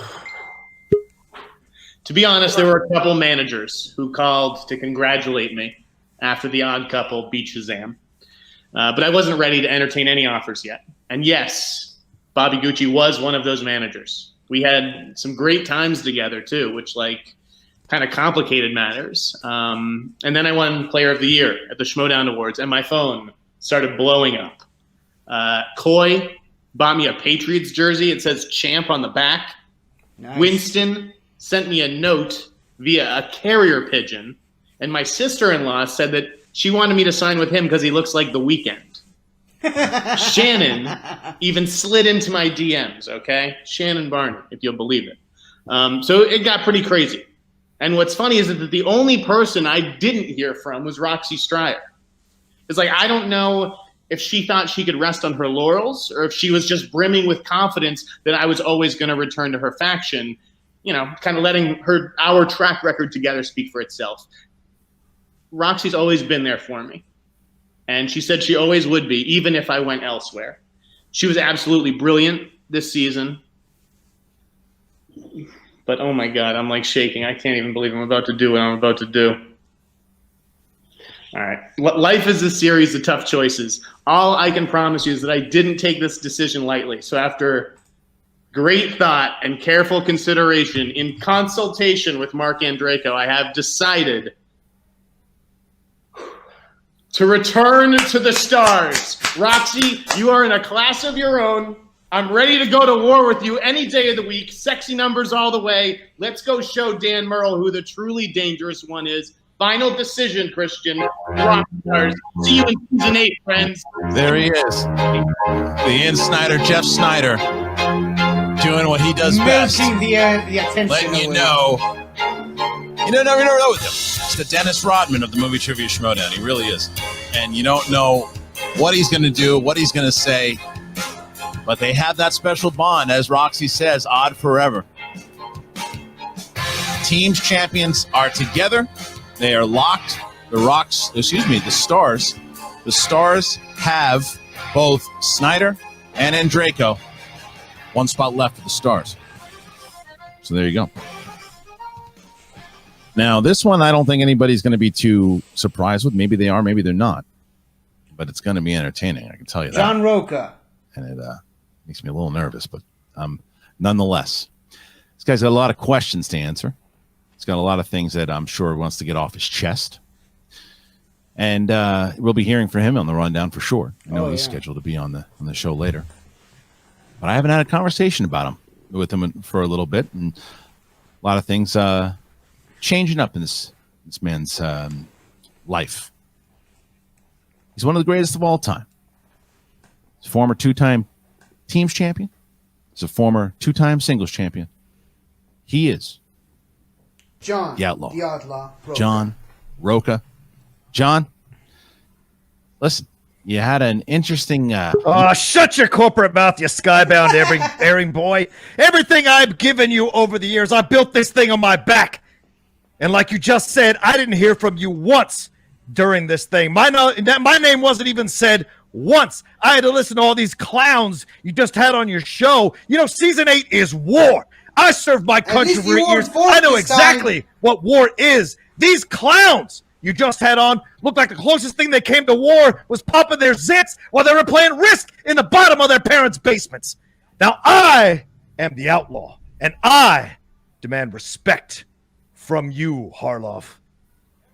to be honest, there were a couple managers who called to congratulate me after the Odd Couple beat Shazam. But I wasn't ready to entertain any offers yet. And yes, Bobby Gucci was one of those managers. We had some great times together too, which kind of complicated matters. And then I won Player of the Year at the Schmoedown Awards, and my phone started blowing up. Coy bought me a Patriots jersey. It says champ on the back. Nice. Winston sent me a note via a carrier pigeon, and my sister-in-law said that she wanted me to sign with him because he looks like The Weeknd. Shannon even slid into my DMs, okay? Shannon Barney, if you'll believe it. So it got pretty crazy. And what's funny is that the only person I didn't hear from was Roxy Stryer. It's like, I don't know if she thought she could rest on her laurels or if she was just brimming with confidence that I was always going to return to her faction, you know, kind of letting our track record together speak for itself. Roxy's always been there for me. And she said she always would be, even if I went elsewhere. She was absolutely brilliant this season. But oh my God, I'm like shaking. I can't even believe I'm about to do what I'm about to do. All right. Life is a series of tough choices. All I can promise you is that I didn't take this decision lightly. So after great thought and careful consideration, in consultation with Mark Andreyko, I have decided to return to the stars. Roxy, you are in a class of your own. I'm ready to go to war with you any day of the week. Sexy numbers all the way. Let's go show Dan Murrell who the truly dangerous one is. Final decision, Christian. Rock stars. See you in season 8, friends. There he is. The Ian Snyder, Jeff Snyder, doing what he does best. The attention. Letting you know. You never know with him. It's the Dennis Rodman of the movie Trivia Schmoedown. He really is. And you don't know what he's going to do, what he's going to say. But they have that special bond, as Roxy says, odd forever. Teams champions are together. They are locked. The Stars have both Snyder and Andreyko. One spot left for the Stars. So there you go. Now, this one, I don't think anybody's going to be too surprised with. Maybe they are, maybe they're not. But it's going to be entertaining, I can tell you that. John Roca. And it makes me a little nervous, but nonetheless. This guy's got a lot of questions to answer. He's got a lot of things that I'm sure he wants to get off his chest. And we'll be hearing from him on the rundown for sure. I know he's scheduled to be on the show later. But I haven't had a conversation with him for a little bit. And a lot of things changing up in this man's life. He's one of the greatest of all time. He's a former 2-time teams champion. He's a former 2-time singles champion. He is John the Outlaw. Roca. John Roca. John, listen, you had an interesting... shut your corporate mouth, you skybound erring boy. Everything I've given you over the years, I built this thing on my back. And like you just said, I didn't hear from you once during this thing. My name wasn't even said once. I had to listen to all these clowns you just had on your show. You know, season 8 is war. I served my country for 8 years. I know exactly what war is. These clowns you just had on looked like the closest thing they came to war was popping their zits while they were playing Risk in the bottom of their parents' basements. Now I am the Outlaw, and I demand respect from you, Harloff.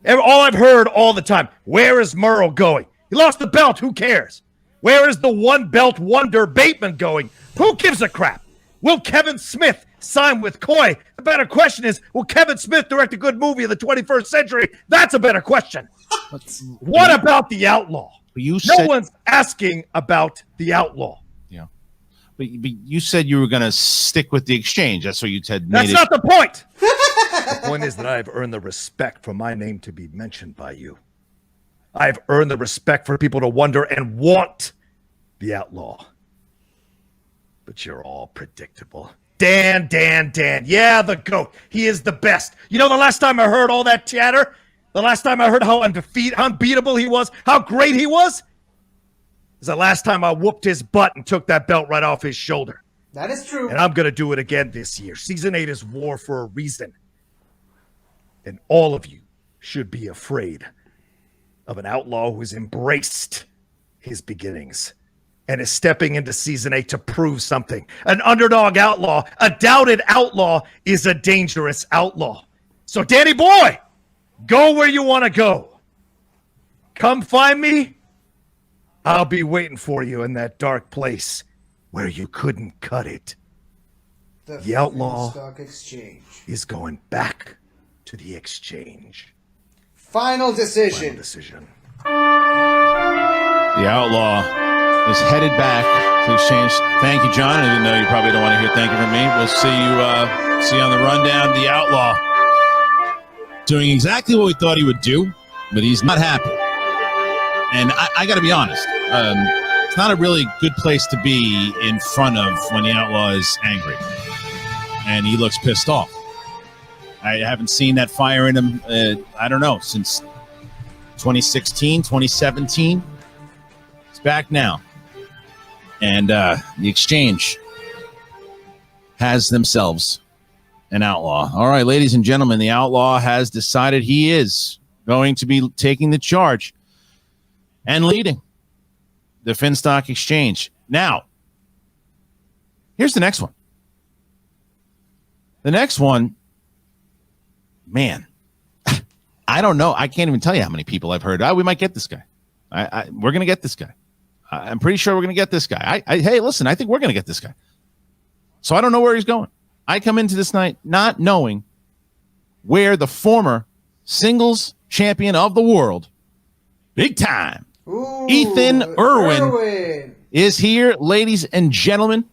All I've heard all the time, where is Murrow going? He lost the belt, who cares? Where is the one-belt wonder Bateman going? Who gives a crap? Will Kevin Smith sign with Coy? The better question is, will Kevin Smith direct a good movie of the 21st century? That's a better question. What about the Outlaw? No one's asking about the Outlaw. Yeah. But you said you were going to stick with the exchange. That's what you said. That's not the point. The point is that I have earned the respect for my name to be mentioned by you. I have earned the respect for people to wonder and want the Outlaw. But you're all predictable. Dan. Yeah, the GOAT. He is the best. You know, the last time I heard all that chatter, the last time I heard how unbeatable he was, how great he was, is the last time I whooped his butt and took that belt right off his shoulder. That is true. And I'm going to do it again this year. Season 8 is war for a reason. And all of you should be afraid of an outlaw who has embraced his beginnings and is stepping into season 8 to prove something. An underdog outlaw, a doubted outlaw, is a dangerous outlaw. So, Danny boy, go where you want to go. Come find me. I'll be waiting for you in that dark place where you couldn't cut it. The outlaw Stock Exchange is going back to the exchange. Final decision. Final decision. The Outlaw is headed back to exchange. Thank you, John. Even though you probably don't want to hear thank you from me. We'll see you on the rundown. The Outlaw doing exactly what we thought he would do, but he's not happy. And I got to be honest. It's not a really good place to be in front of when the Outlaw is angry. And he looks pissed off. I haven't seen that fire in him, I don't know, since 2016, 2017. It's back now. And the exchange has themselves an Outlaw. All right, ladies and gentlemen, the Outlaw has decided he is going to be taking the charge and leading the Finstock Exchange. Now, here's the next one. The next one, man, I don't know. I can't even tell you how many people I've heard. We might get this guy. We're going to get this guy. I'm pretty sure we're going to get this guy. Hey, listen, I think we're going to get this guy. So I don't know where he's going. I come into this night not knowing where the former singles champion of the world, big time, Ethan Irwin is here, ladies and gentlemen.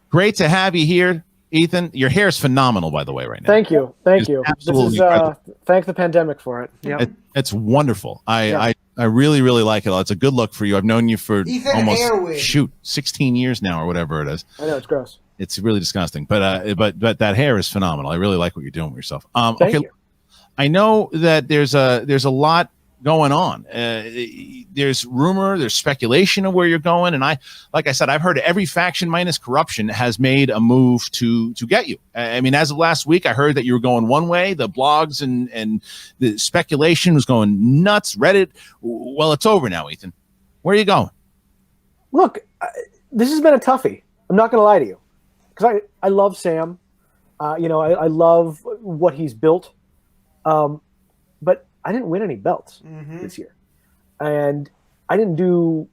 Great to have you here. Ethan, your hair is phenomenal, by the way, right now. Thank you. Thank you. Absolutely. This is, thank the pandemic for it. Yeah. It's wonderful. I really, really like it. It's a good look for you. I've known you for almost 16 years now or whatever it is. I know, it's gross. It's really disgusting. But that hair is phenomenal. I really like what you're doing with yourself. Thank you. I know that there's a lot going on. There's rumor, there's speculation of where you're going, and like I said, I've heard every faction minus corruption has made a move to get you. I mean, as of last week, I heard that you were going one way. The blogs and the speculation was going nuts. Reddit. Well, it's over now, Ethan. Where are you going? Look, this has been a toughie. I'm not going to lie to you, because I love Sam. I love what he's built. But I didn't win any belts this year. And I didn't do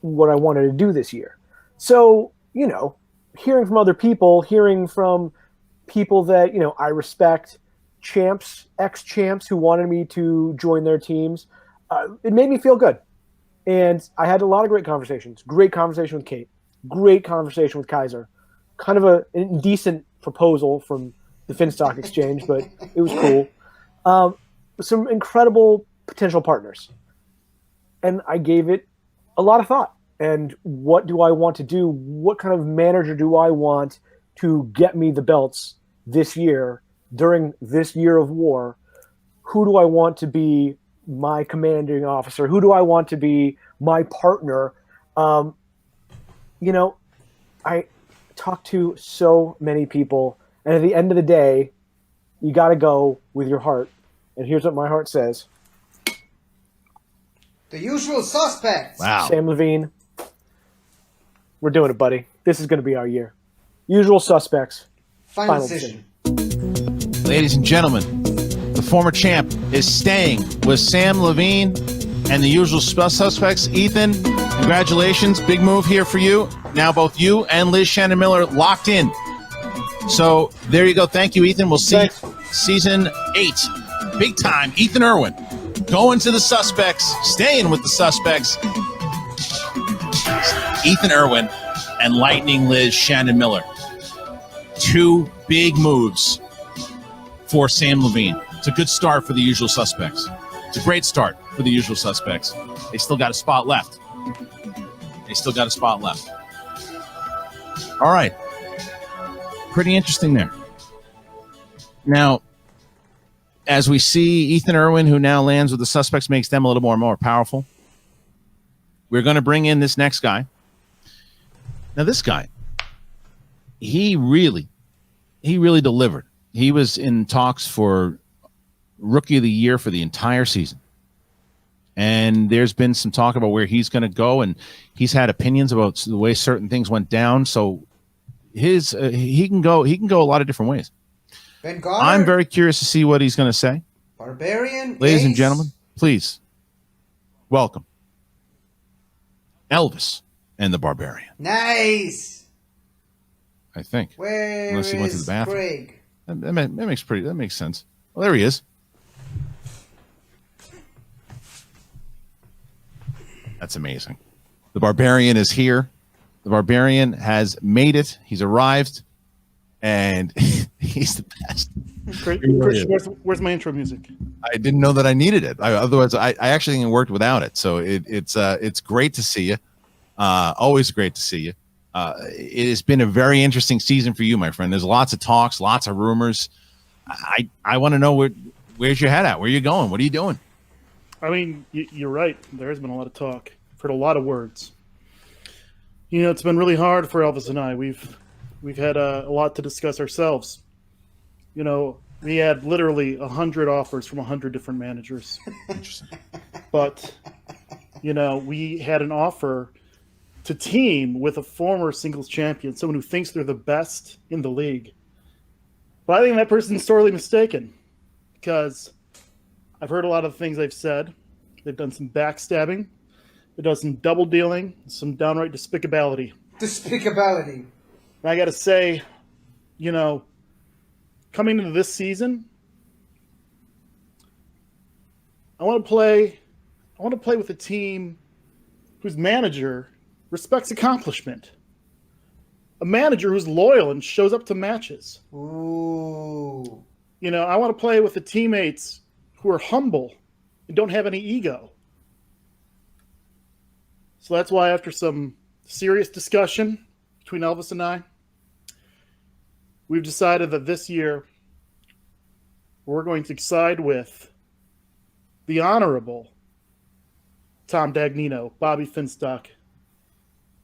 what I wanted to do this year. So, hearing from other people, hearing from people that, I respect, champs, ex-champs who wanted me to join their teams, it made me feel good. And I had a lot of great conversations. Great conversation with Kate. Great conversation with Kaiser. Kind of a indecent proposal from the Finstock Exchange, but it was cool. Some incredible potential partners. And I gave it a lot of thought. And what do I want to do? What kind of manager do I want to get me the belts this year, during this year of war? Who do I want to be my commanding officer? Who do I want to be my partner? I talked to so many people. And at the end of the day, you got to go with your heart. And here's what my heart says. The usual suspects. Wow. Sam Levine. We're doing it, buddy. This is going to be our year. Usual suspects. Final decision. Ladies and gentlemen, the former champ is staying with Sam Levine and the usual suspects. Ethan, congratulations. Big move here for you. Now both you and Liz Shannon Miller locked in. So there you go. Thank you, Ethan. We'll see you season 8. Big time. Ethan Irwin going to the suspects, staying with the suspects. Ethan Irwin and Lightning Liz Shannon Miller. 2 big moves for Sam Levine. It's a good start for the usual suspects. It's a great start for the usual suspects. They still got a spot left. All right. Pretty interesting there. Now, as we see Ethan Irwin, who now lands with the suspects, makes them a little more powerful. We're going to bring in this next guy. Now, this guy, he really delivered. He was in talks for Rookie of the Year for the entire season. And there's been some talk about where he's going to go, and he's had opinions about the way certain things went down. So he can go a lot of different ways. Ben Goddard, I'm very curious to see what he's going to say. Barbarian, Ladies and Ace. gentlemen, please welcome Elvis and the Barbarian. Nice. I think. Where Unless he went to is the bathroom. Craig? That makes sense. Well, there he is. That's amazing. The Barbarian is here. The Barbarian has made it. He's arrived, and he's the best. Great. Really Christian, where's my intro music? I didn't know that I needed it. Otherwise, I actually think it worked without it. So it's great to see you. Always great to see you. It has been a very interesting season for you, my friend. There's lots of talks, lots of rumors. I want to know where's your head at? Where are you going? What are you doing? I mean, you're right. There has been a lot of talk. I've heard a lot of words. You know, it's been really hard for Elvis and I. We've had a lot to discuss ourselves. You know, we had literally 100 offers from 100 different managers. Interesting. But, you know, we had an offer to team with a former singles champion, someone who thinks they're the best in the league. But I think that person's sorely mistaken, because I've heard a lot of the things they've said. They've done some backstabbing. They've done some double dealing, some downright despicability. Despicability. And I got to say, you know, coming into this season, I want to play with a team whose manager respects accomplishment. A manager who's loyal and shows up to matches. Ooh. You know, I want to play with the teammates who are humble and don't have any ego. So that's why, after some serious discussion between Elvis and I, we've decided that this year we're going to side with the Honorable Tom Dagnino, Bobby Finstock,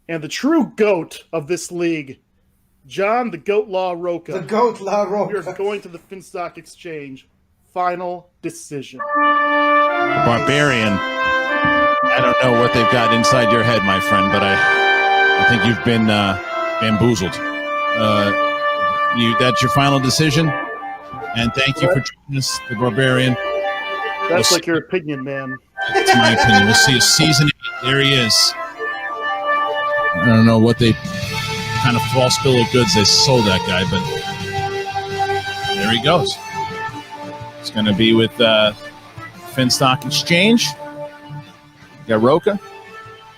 and the true GOAT of this league, John the Goat Law Roca. The Goat Law Roca. We are going to the Finstock Exchange. Final decision. The Barbarian. I don't know what they've got inside your head, my friend, but I think you've been bamboozled. That's your final decision, and thank you for joining us, the Barbarian. That's like your opinion, man. That's my opinion. We'll see you season 8. There he is. I don't know what they kind of false bill of goods they sold that guy, but there he goes. It's going to be with Finstock Exchange. You got Roca.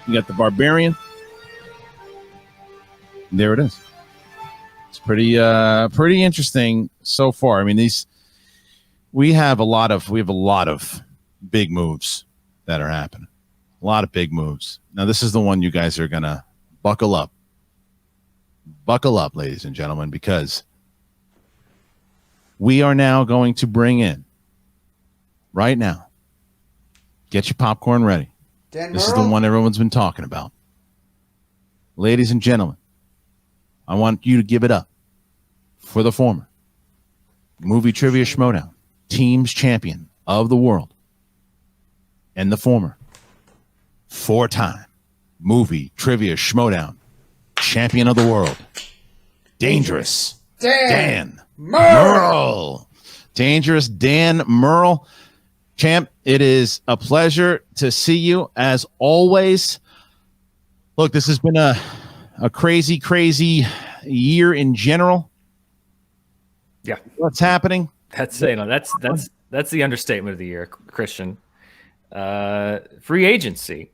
You got the Barbarian. And there it is. It's pretty interesting so far. I mean, we have a lot of big moves that are happening. A lot of big moves. Now, this is the one you guys are going to buckle up. Buckle up, ladies and gentlemen, because we are now going to bring in, right now, get your popcorn ready. This is the one everyone's been talking about. Ladies and gentlemen, I want you to give it up for the former Movie Trivia Schmoedown Teams Champion of the World and the former 4-time Movie Trivia Schmoedown Champion of the World, Dangerous Dan Murrell. Dangerous Dan Murrell. Champ, it is a pleasure to see you as always. Look, this has been a crazy, crazy year in general. Yeah. What's happening? That's the understatement of the year, Christian. Free agency.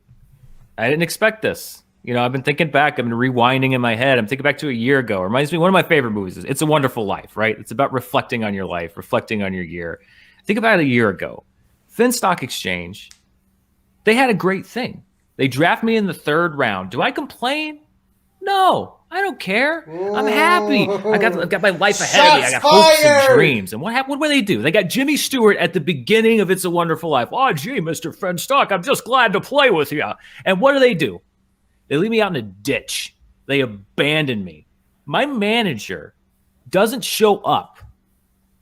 I didn't expect this. You know, I've been thinking back. I've been rewinding in my head. I'm thinking back to a year ago. It reminds me, one of my favorite movies is It's a Wonderful Life, right? It's about reflecting on your life, reflecting on your year. Think about it a year ago. Finstock Exchange, they had a great thing. They draft me in the 3rd round. Do I complain? No, I don't care. I'm happy. I've got my life ahead of me. I got hopes and dreams. And what happened? What do they do? They got Jimmy Stewart at the beginning of It's a Wonderful Life. Oh, gee, Mr. Finstock, I'm just glad to play with you. And what do? They leave me out in a ditch. They abandon me. My manager doesn't show up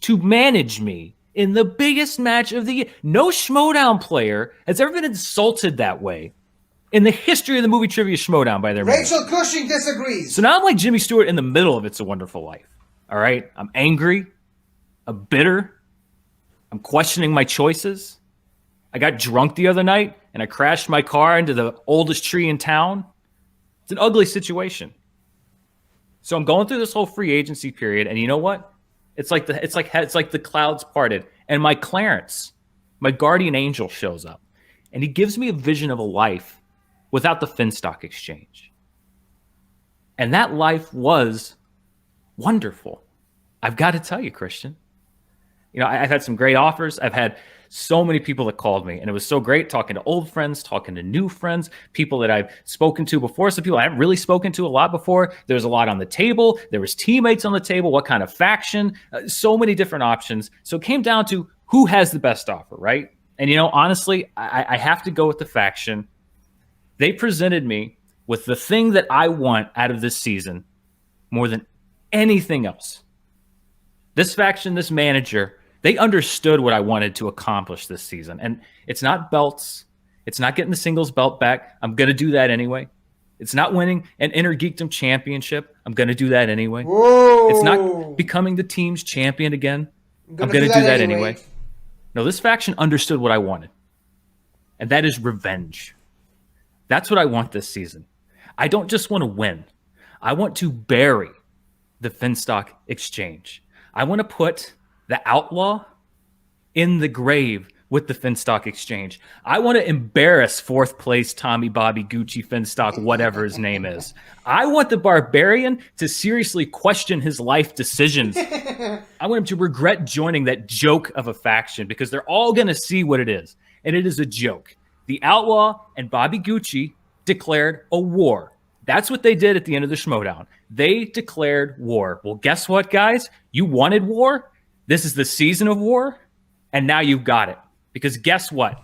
to manage me in the biggest match of the year. No Schmoedown player has ever been insulted that way in the history of the Movie Trivia Schmoedown by their manager. Rachel Cushing disagrees. So now I'm like Jimmy Stewart in the middle of It's a Wonderful Life. All right? I'm angry. I'm bitter. I'm questioning my choices. I got drunk the other night and I crashed my car into the oldest tree in town. It's an ugly situation. So I'm going through this whole free agency period, and you know what? It's like the clouds parted, And my Clarence, my guardian angel, shows up, and he gives me a vision of a life without the Finstock Exchange. And that life was wonderful. I've got to tell you, Christian. You know, I've had some great offers. I've had so many people that called me, and it was so great talking to old friends, talking to new friends, people that I've spoken to before, some people I haven't really spoken to a lot before. There was a lot on the table. There was teammates on the table. What kind of faction? So many different options. So it came down to who has the best offer, right? And, you know, honestly, I have to go with the faction. They presented me with the thing that I want out of this season more than anything else. This faction, this manager, they understood what I wanted to accomplish this season. And it's not belts. It's not getting the singles belt back. I'm going to do that anyway. It's not winning an Inner Geekdom championship. I'm going to do that anyway. Whoa. It's not becoming the team's champion again. I'm going to do that anyway. No, this faction understood what I wanted. And that is revenge. That's what I want this season. I don't just want to win. I want to bury the Finstock Exchange. I want to put the Outlaw in the grave with the Finstock Exchange. I want to embarrass fourth place Tommy Bobby Gucci Finstock, whatever his name is. I want the Barbarian to seriously question his life decisions. I want him to regret joining that joke of a faction, because they're all going to see what it is. And it is a joke. The Outlaw and Bobby Gucci declared a war. That's what they did at the end of the Schmoedown. They declared war. Well, guess what, guys? You wanted war? This is the season of war, and now you've got it. Because guess what?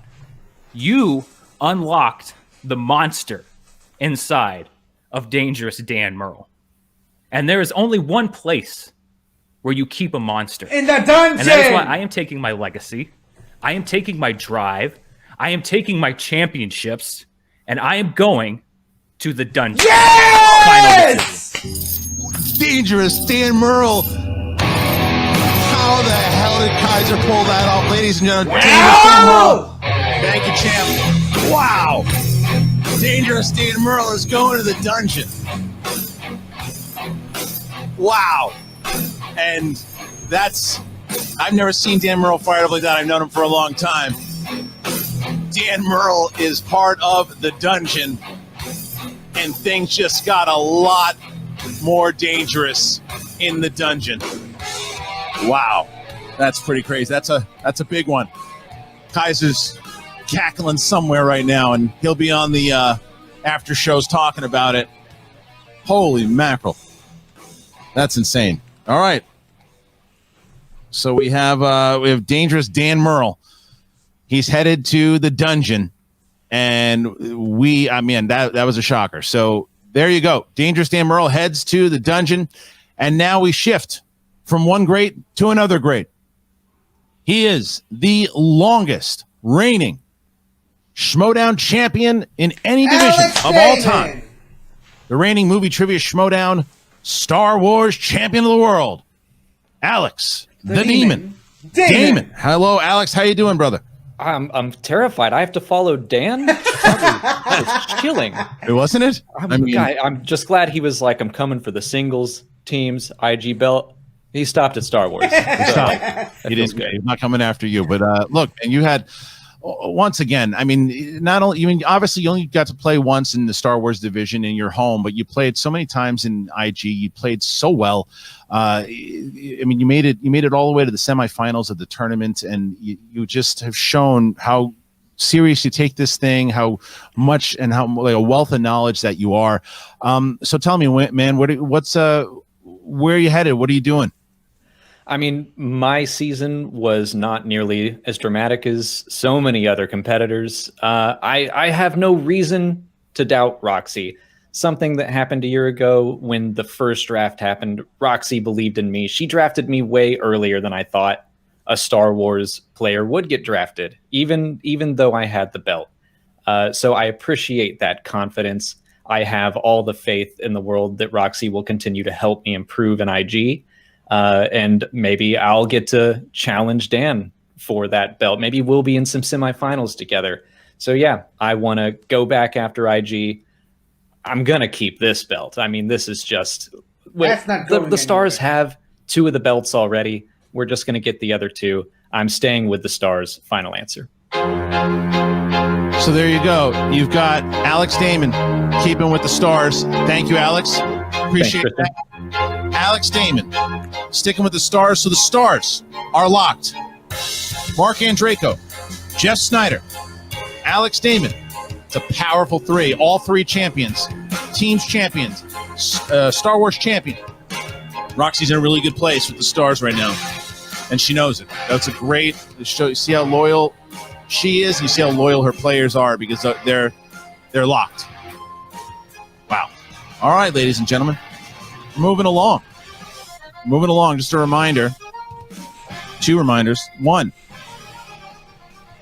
You unlocked the monster inside of Dangerous Dan Murrell. And there is only one place where you keep a monster. In the dungeon! And that is why I am taking my legacy. I am taking my drive. I am taking my championships. And I am going to the dungeon. Yes! Dangerous Dan Murrell. How the hell did Kaiser pull that off, ladies and gentlemen? Dangerous Dan Murrell. Thank you, champ. Wow. Dangerous Dan Murrell is going to the dungeon. Wow. And I've never seen Dan Murrell fired up like that. I've known him for a long time. Dan Murrell is part of the dungeon, and things just got a lot more dangerous in the dungeon. Wow, that's pretty crazy. That's a big one. Kaiser's cackling somewhere right now, and he'll be on the after shows talking about it. Holy mackerel, that's insane. All right, so we have Dangerous Dan Murrell. He's headed to the dungeon, and that was a shocker. So there you go. Dangerous Dan Murrell heads to the dungeon, and now we shift from one great to another great. He is the longest reigning Schmoedown champion in any division of all time. The reigning movie trivia Schmoedown Star Wars champion of the world, Alex the Demon. Damon. Hello, Alex. How you doing, brother? I'm terrified. I have to follow Dan. That was chilling. It wasn't it? I'm just glad he was like, I'm coming for the singles teams IG belt. He stopped at Star Wars. He didn't. He's not coming after you. But look, and you had once again. I mean, obviously you only got to play once in the Star Wars division in your home, but you played so many times in IG. You played so well. I mean, you made it all the way to the semifinals of the tournament, and you just have shown how serious you take this thing, how much and how like a wealth of knowledge that you are. So tell me, man, where are you headed? What are you doing? I mean, my season was not nearly as dramatic as so many other competitors. I have no reason to doubt Roxy. Something that happened a year ago when the first draft happened, Roxy believed in me. She drafted me way earlier than I thought a Star Wars player would get drafted, even though I had the belt. So I appreciate that confidence. I have all the faith in the world that Roxy will continue to help me improve in IG. And maybe I'll get to challenge Dan for that belt. Maybe we'll be in some semifinals together. So yeah, I want to go back after IG. I'm going to keep this belt. I mean, this is just... the Stars have 2 of the belts already. We're just going to get the other 2. I'm staying with the Stars. Final answer. So there you go. You've got Alex Damon keeping with the Stars. Thank you, Alex. Appreciate that. Alex Damon sticking with the Stars. So the Stars are locked. Mark Andraco, Jeff Snyder, Alex Damon. It's a powerful three. All three champions. Teams champions. Star Wars champion. Roxy's in a really good place with the Stars right now. And she knows it. That's a great show. You see how loyal she is. You see how loyal her players are because they're locked. Wow. All right, ladies and gentlemen. Moving along. Just a reminder. 2 reminders. 1.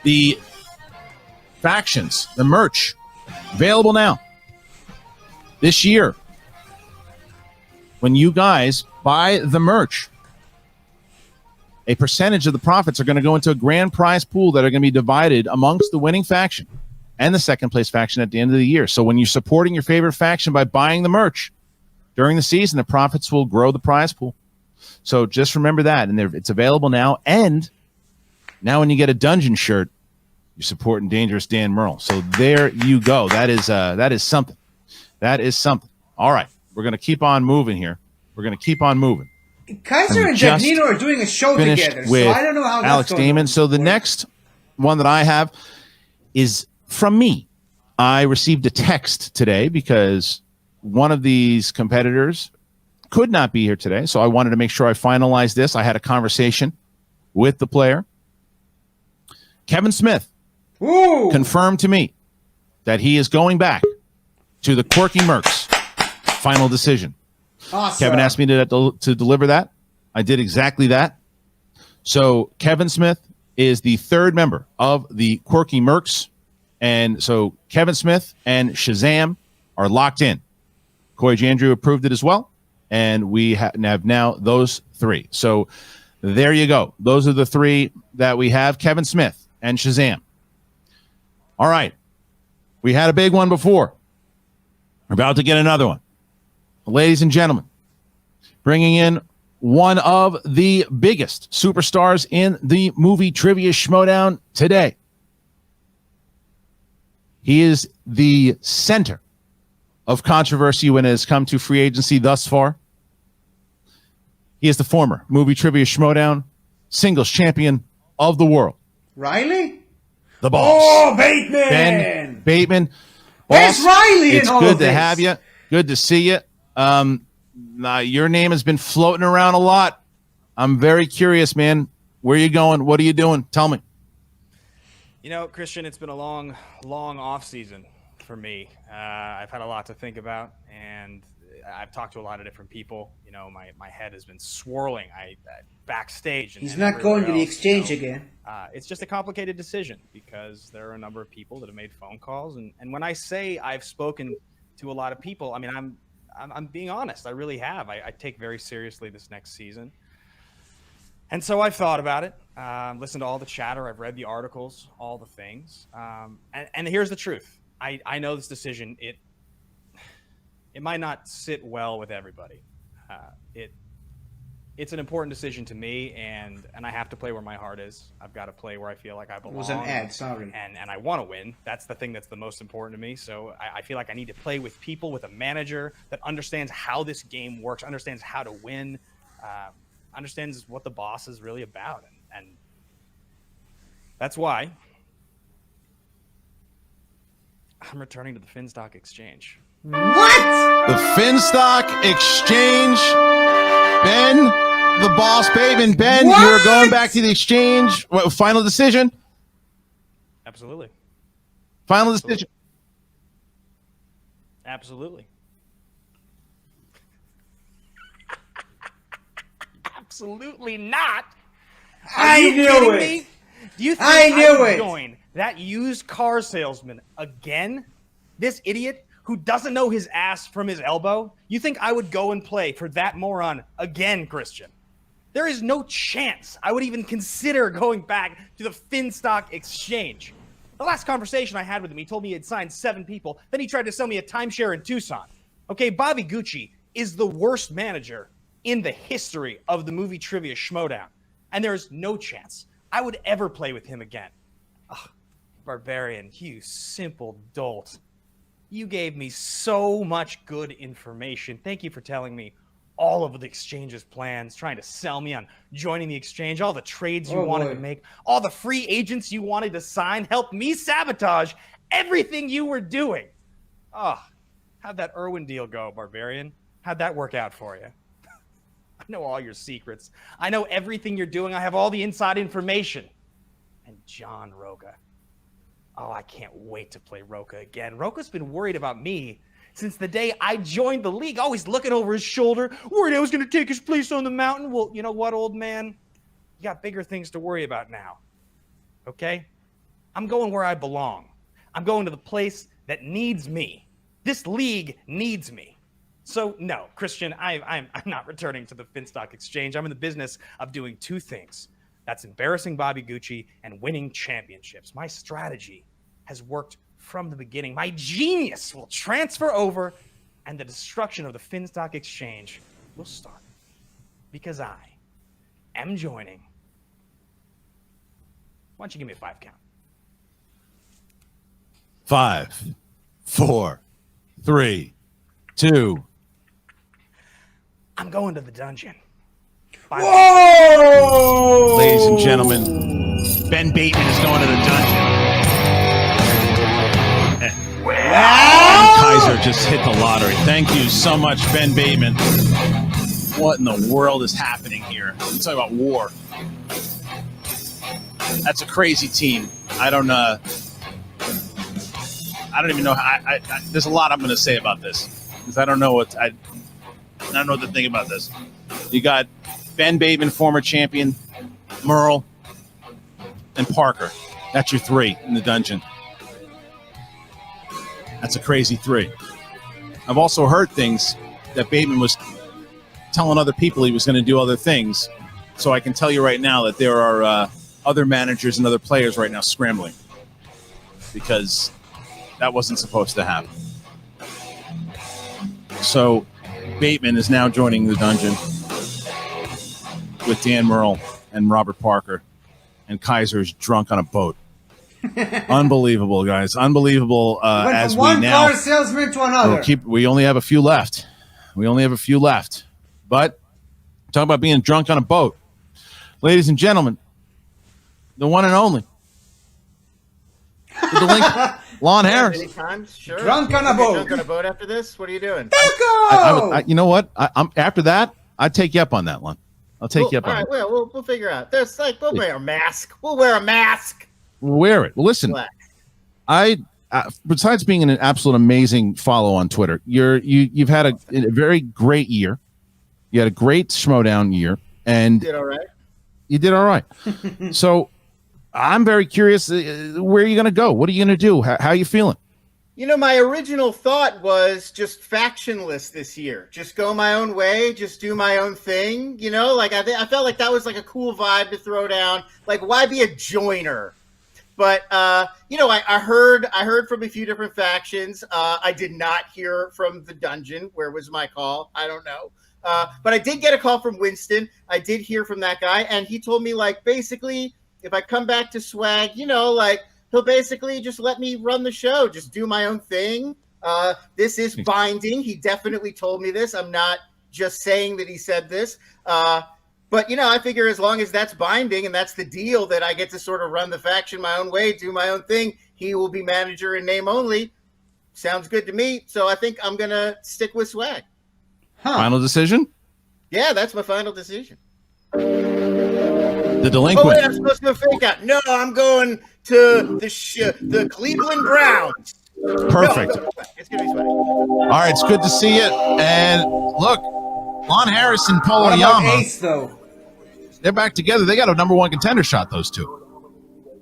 The factions, the merch, available now. This year. When you guys buy the merch, a percentage of the profits are going to go into a grand prize pool that are going to be divided amongst the winning faction and the second place faction at the end of the year. So when you're supporting your favorite faction by buying the merch during the season, the profits will grow the prize pool. So just remember that. And it's available now. And now when you get a dungeon shirt, you're supporting Dangerous Dan Merle. So there you go. That is something. That is something. All right. We're going to keep on moving here. Kaiser and Dagnino are doing a show together, so I don't know how that's Alex going Damon. on. So the next one that I have is from me. I received a text today because one of these competitors could not be here today, so I wanted to make sure I finalized this. I had a conversation with the player. Kevin Smith confirmed to me that he is going back to the Quirky Mercs. Final decision. Awesome. Kevin asked me to deliver that. I did exactly that. So Kevin Smith is the 3rd member of the Quirky Mercs. And so Kevin Smith and Shazam are locked in. Coy Jandrew approved it as well. And we have now those 3. So there you go. Those are the 3 that we have, Kevin Smith and Shazam. All right. We had a big one before. We're about to get another one. Ladies and gentlemen, bringing in one of the biggest superstars in the movie trivia Schmoedown today. He is the center of controversy when it has come to free agency thus far. He is the former movie trivia Schmoedown singles champion of the world. Riley? The boss. Oh, Bateman! Ben Bateman. Where's Boss, Riley in it's all good of to this? have you. Good to see you. Your name has been floating around a lot. I'm very curious, man. Where are you going? What are you doing? Tell me. You know, Christian, it's been a long off season for me. I've had a lot to think about, and I've talked to a lot of different people. You know, my head has been swirling. Backstage. He's not going to the exchange again. It's just a complicated decision because there are a number of people that have made phone calls, and when I say I've spoken to a lot of people, I mean I'm being honest. I really have. I take very seriously this next season. And so I've thought about it, listened to all the chatter, I've read the articles, all the things. And here's the truth. I know this decision, it might not sit well with everybody. It's an important decision to me, and I have to play where my heart is. I've got to play where I feel like I belong. It was an ad, sorry. And I want to win. That's the thing that's the most important to me. So I feel like I need to play with people, with a manager that understands how this game works, understands how to win, understands what the boss is really about. And that's why I'm returning to the Finstock Exchange. What? The Finstock Exchange. Ben, the boss, Bateman. Ben, What? you're going back to the exchange. What, final decision? Absolutely. Final decision. Absolutely. Absolutely not. Are I you knew kidding it. me? Do you think I knew would it. join that used car salesman again? This idiot who doesn't know his ass from his elbow? You think I would go and play for that moron again, Christian? There is no chance I would even consider going back to the Finstock Exchange. The last conversation I had with him, he told me he had signed 7 people. Then he tried to sell me a timeshare in Tucson. Okay, Bobby Gucci is the worst manager in the history of the movie trivia Schmoedown. And there's no chance I would ever play with him again. Ugh, Barbarian, you simple dolt. You gave me so much good information. Thank you for telling me all of the exchange's plans, trying to sell me on joining the exchange, all the trades you wanted to make, all the free agents you wanted to sign, helped me sabotage everything you were doing. Oh, how'd that Irwin deal go, Barbarian? How'd that work out for you? I know all your secrets. I know everything you're doing. I have all the inside information. And John Roca. Oh, I can't wait to play Roca again. Roca's been worried about me since the day I joined the league, always looking over his shoulder, worried I was going to take his place on the mountain. Well, you know what, old man? You got bigger things to worry about now. Okay? I'm going where I belong. I'm going to the place that needs me. This league needs me. So, no, Christian, I'm not returning to the Finstock Exchange. I'm in the business of doing two things. That's embarrassing Bobby Gucci and winning championships. My strategy has worked from the beginning. My genius will transfer over, and the destruction of the Finstock Exchange will start. Because I am joining. Why don't you give me a 5 count? 5, 4, 3, 2. I'm going to the dungeon. Whoa! Ladies and gentlemen, Ben Bateman is going to the dungeon. And Kaiser just hit the lottery. Thank you so much, Ben Bateman. What in the world is happening here? I'm talking about war. That's a crazy team. I don't even know. There's a lot I'm going to say about this because I don't know what to think about this. You got Ben Bateman, former champion, Merle, and Parker. That's your 3 in the dungeon. That's a crazy 3. I've also heard things that Bateman was telling other people he was going to do other things. So I can tell you right now that there are other managers and other players right now scrambling because that wasn't supposed to happen. So Bateman is now joining the dungeon with Dan Merle and Robert Parker, and Kaiser's drunk on a boat. Unbelievable, guys! Unbelievable. Went As from one we now car salesman to another. we only have a few left. But talk about being drunk on a boat, ladies and gentlemen. The one and only, the delinquent, Lon Harris. Anytime, sure. Drunk on a boat. Drunk on a boat after this? What are you doing? You know what? I'm after that. I'd take you up on that, Lon. I'll take you up on all it. right, well, we'll figure out. There's we'll wear a mask. We'll wear a mask. Wear it. Well, listen, besides being an absolute amazing follow on Twitter, you've had a very great year. You had a great Schmoedown year, and You did all right. You did all right. So I'm very curious. Where are you going to go? What are you going to do? How are you feeling? You know, my original thought was just factionless this year. Just go my own way. Just do my own thing. You know, like I felt like that was like a cool vibe to throw down. Like, why be a joiner? But you know, I heard from a few different factions. I did not hear from the dungeon. Where was my call? I don't know. But I did get a call from Winston. I did hear from that guy, and he told me, like, basically, if I come back to Swag, you know, like, he'll basically just let me run the show, just do my own thing. This is binding. He definitely told me this. I'm not just saying that he said this. But, you know, I figure as long as that's binding and that's the deal, that I get to sort of run the faction my own way, do my own thing, he will be manager in name only. Sounds good to me. So I think I'm going to stick with Swag. Final decision? Yeah, that's my final decision. The delinquent. Oh, wait, I'm supposed to fake out. No, I'm going to the Cleveland Browns. Perfect. No, it's going to be Swag. All right, it's good to see you. And look, Lon Harris and Paul What about Oyama, Ace, though? they're back together. They got a number 1 contender shot, those two.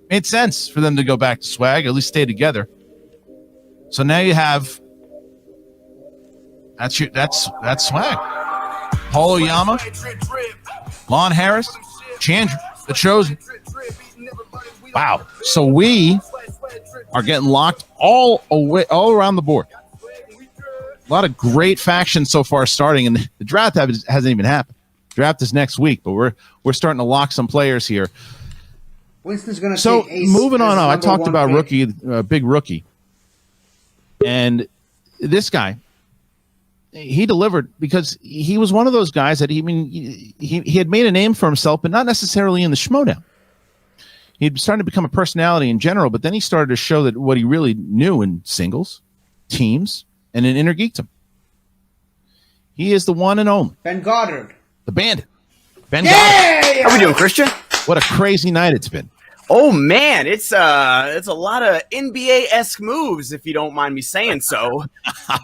Made sense for them to go back to Swag, at least stay together. So now you have that's Swag. Paul Oyama, Lon Harris, Chandra, the Chosen. Wow. So we are getting locked all around the board. A lot of great factions so far starting, and the draft hasn't even happened. Draft is next week, but we're starting to lock some players here. Winston's going to So take Ace moving as on, I number talked one about pick. rookie, big rookie, and this guy, he delivered because he was one of those guys that he had made a name for himself, but not necessarily in the Schmoedown. He'd started to become a personality in general, but then he started to show that what he really knew in singles, teams, and in Inner Geekdom. He is the one and only Ben Goddard. the Bandit. Ben Yeah! Goddard. How we doing, Christian? What a crazy night it's been. Oh man, it's a lot of NBA-esque moves, if you don't mind me saying so.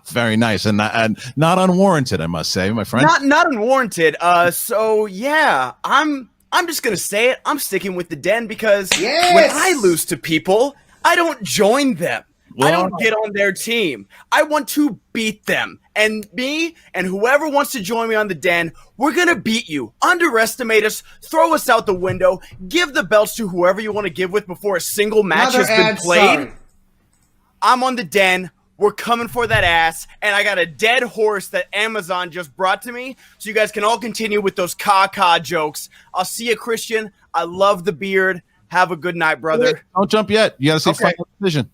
Very nice and not unwarranted, I must say, my friend. Not unwarranted. So yeah, I'm just gonna say it. I'm sticking with the Den because when I lose to people, I don't join them. I don't get on their team. I want to beat them. And me and whoever wants to join me on the Den, we're going to beat you. Underestimate us, throw us out the window, give the belts to whoever you want to give with before a single match has been played. Sorry. I'm on the Den. We're coming for that ass. And I got a dead horse that Amazon just brought to me. So you guys can all continue with those caw jokes. I'll see you, Christian. I love the beard. Have a good night, brother. Wait, don't jump yet. You got to say Okay. final decision.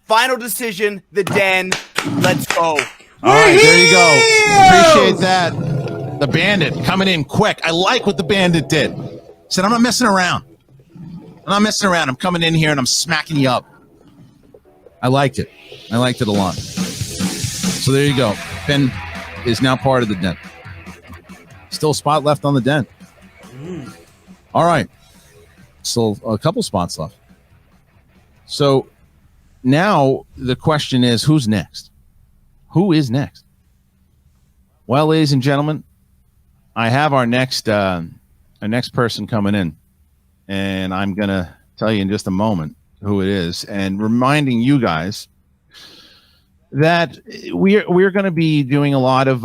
Final decision, the Den. Let's go. All right, there you go. Appreciate that. The Bandit coming in quick. I like what the Bandit did. Said, I'm not messing around. I'm coming in here and I'm smacking you up. I liked it. I liked it a lot. So there you go. Ben is now part of the Den. Still a spot left on the Den. All right. Still a couple spots left. So now the question is, who's next? Who is next? Well, ladies and gentlemen, I have our next person coming in, and I'm gonna tell you in just a moment who it is, and reminding you guys that we're going to be doing a lot of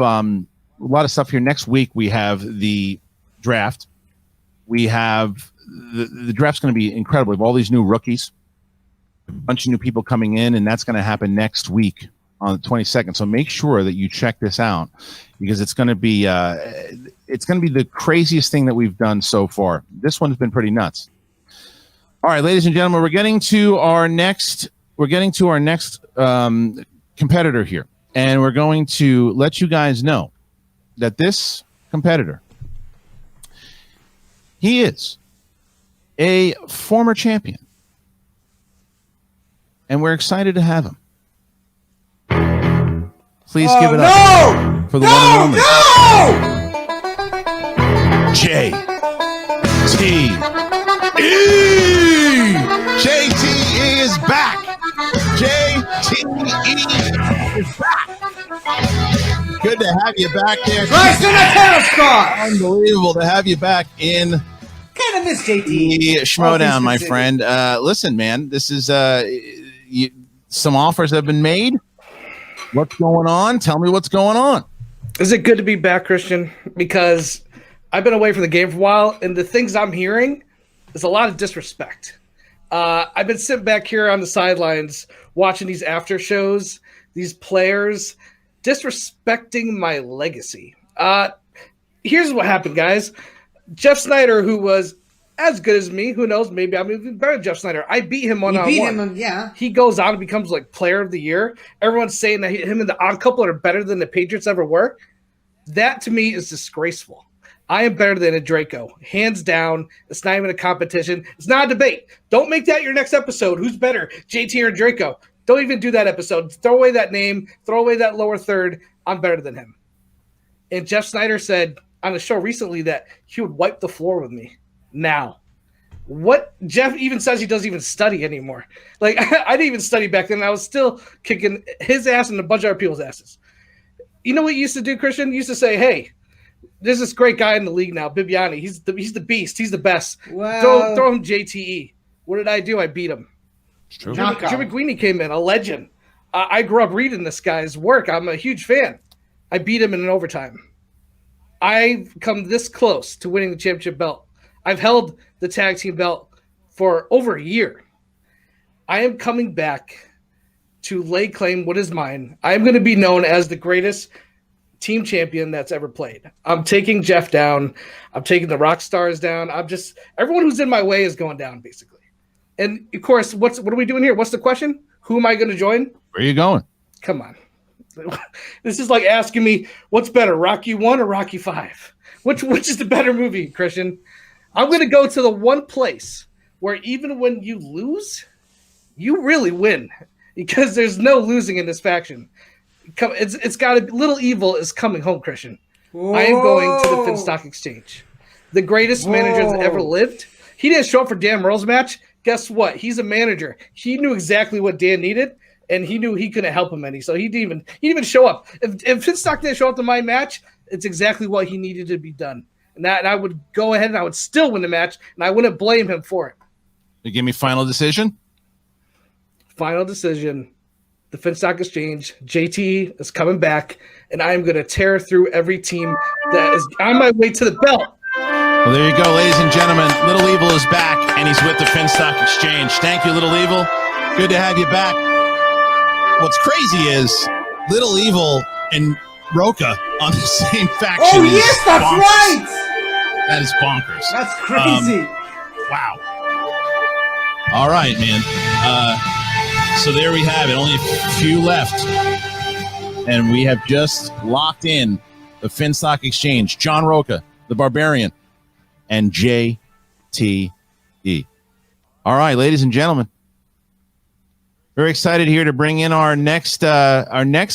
stuff here next week. We have the draft. We have the draft's going to be incredible. We have all these new rookies, a bunch of new people coming in, and that's going to happen next week on the 22nd. So make sure that you check this out because it's going to be the craziest thing that we've done so far. This one's been pretty nuts. All right, ladies and gentlemen, we're getting to our next competitor here, and we're going to let you guys know that this competitor, he is a former champion, and we're excited to have him. Please give it up for the one and only JTE. JTE is back. JTE is back. Good to have you back there. Christ in a tennis court! Unbelievable to have you back in Kind of miss JT. the Schmoedown, my friend. Listen, man, this is some offers have been made. What's going on? Tell me what's going on. Is it good to be back, Christian? Because I've been away from the game for a while, and the things I'm hearing is a lot of disrespect. I've been sitting back here on the sidelines watching these after shows, these players disrespecting my legacy. Here's what happened, guys. Jeff Snyder, who was as good as me, who knows, maybe I'm even better than Jeff Snyder. I beat him one-on-one. Yeah. He goes on and becomes like player of the year. Everyone's saying that him and the odd couple are better than the Patriots ever were. That to me is disgraceful. I am better than a Draco, hands down. It's not even a competition. It's not a debate. Don't make that your next episode. Who's better, JT or Draco? Don't even do that episode. Throw away that name. Throw away that lower third. I'm better than him. And Jeff Snyder said on a show recently that he would wipe the floor with me now. What Jeff even says he doesn't even study anymore. Like, I didn't even study back then. I was still kicking his ass and a bunch of other people's asses. You know what you used to do, Christian? You used to say, hey, there's this great guy in the league now, Bibiani. He's the beast. He's the best. Well, Throw him JTE. What did I do? I beat him. True. Jimmy McGueeney came in, a legend. I grew up reading this guy's work. I'm a huge fan. I beat him in an overtime. I've come this close to winning the championship belt. I've held the tag team belt for over a year. I am coming back to lay claim what is mine. I am going to be known as the greatest team champion that's ever played. I'm taking Jeff down. I'm taking the rock stars down. Everyone who's in my way is going down, basically. And of course, what are we doing here? What's the question? Who am I going to join? Where are you going? Come on. This is like asking me what's better, Rocky 1 or Rocky 5? Which is the better movie, Christian? I'm going to go to the one place where even when you lose, you really win, because there's no losing in this faction. It's got a little evil is coming home, Christian. Whoa. I am going to the Finstock Exchange. The greatest manager that's ever lived. He didn't show up for Dan Merle's match. Guess what? He's a manager. He knew exactly what Dan needed, and he knew he couldn't help him any. So he didn't even show up. If Finstock didn't show up to my match, it's exactly what he needed to be done. And I would go ahead and I would still win the match, and I wouldn't blame him for it. You give me final decision? Final decision. The Finstock Exchange. JT is coming back, and I am going to tear through every team that is on my way to the belt. Well, there you go, ladies and gentlemen. Little Evil is back, and he's with the Finstock Exchange. Thank you, Little Evil. Good to have you back. What's crazy is Little Evil and Roka on the same faction. Oh, yes, that's bonkers. right. That is bonkers. That's crazy. Wow. All right, man. So there we have it. Only a few left. And we have just locked in the Finstock Exchange. John Roka, the Barbarian, and JTE. All right, ladies and gentlemen. Very excited here to bring in our next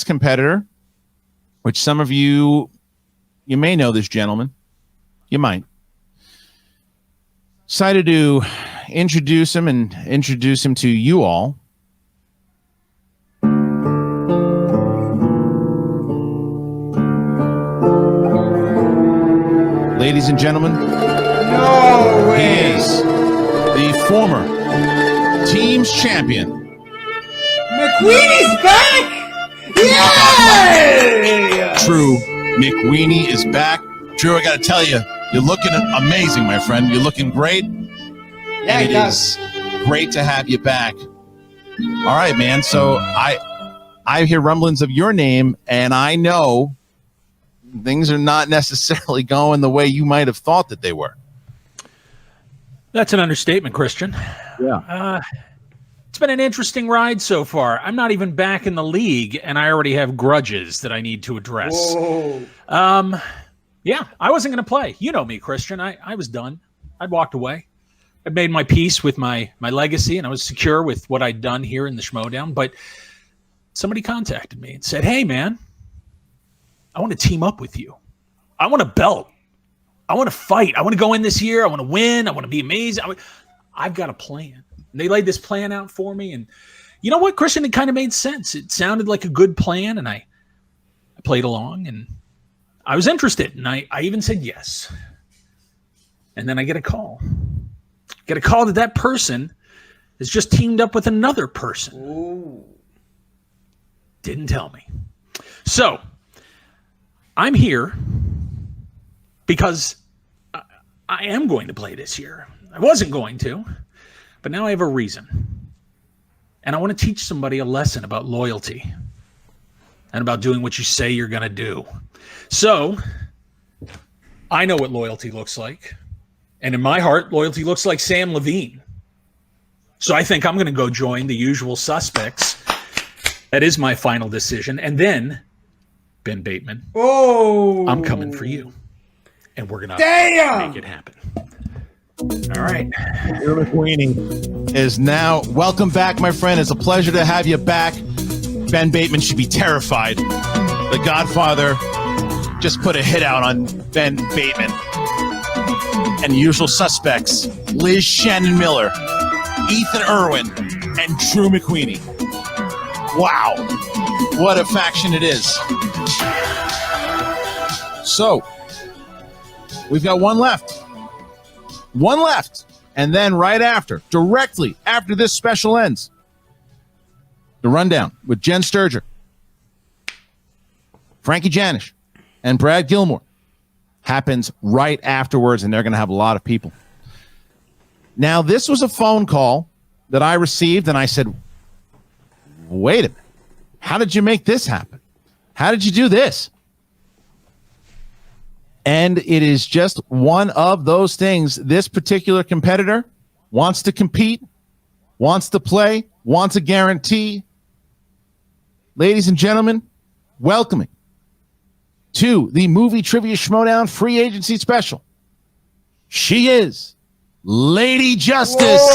competitor, which some of you may know this gentleman. You might. Excited to introduce him to you all. Ladies and gentlemen, no way. He is the former team's champion. McQueenie's back! Yay! True, McWeenie is back. Drew, I got to tell you, you're looking amazing, my friend. You're looking great. Yeah, and it is great to have you back. All right, man. So I hear rumblings of your name, and I know things are not necessarily going the way you might have thought that they were. That's an understatement, Christian. Yeah. It's been an interesting ride so far. I'm not even back in the league, and I already have grudges that I need to address. Whoa. Yeah, I wasn't going to play. You know me, Christian. I was done. I'd walked away. I'd made my peace with my legacy, and I was secure with what I'd done here in the Schmoedown. But somebody contacted me and said, hey, man, I want to team up with you. I want a belt. I want to fight. I want to go in this year. I want to win. I want to be amazing. I've got a plan. And they laid this plan out for me. And you know what, Christian? It kind of made sense. It sounded like a good plan. And I played along. And I was interested. And I even said yes. And then I get a call. Get a call that person has just teamed up with another person. Ooh. Didn't tell me. So I'm here because I am going to play this year. I wasn't going to, but now I have a reason. And I want to teach somebody a lesson about loyalty and about doing what you say you're going to do. So I know what loyalty looks like. And in my heart, loyalty looks like Sam Levine. So I think I'm going to go join the usual suspects. That is my final decision. And then, Ben Bateman, I'm coming for you. And we're going to make it happen. All right. Drew McWeenie is now. Welcome back, my friend. It's a pleasure to have you back. Ben Bateman should be terrified. The Godfather just put a hit out on Ben Bateman. And the usual suspects, Liz Shannon Miller, Ethan Irwin, and Drew McWeenie. Wow. What a faction it is. So, we've got one left. One left. And then right after, directly after this special ends, the rundown with Jen Sturger, Frankie Janish, and Brad Gilmore happens right afterwards, and they're going to have a lot of people. Now, this was a phone call that I received, and I said, wait a minute. How did you make this happen? How did you do this? And it is just one of those things. This particular competitor wants to compete, wants to play, wants a guarantee. Ladies and gentlemen, welcoming to the Movie Trivia Schmoedown Free Agency Special. She is Lady Justice,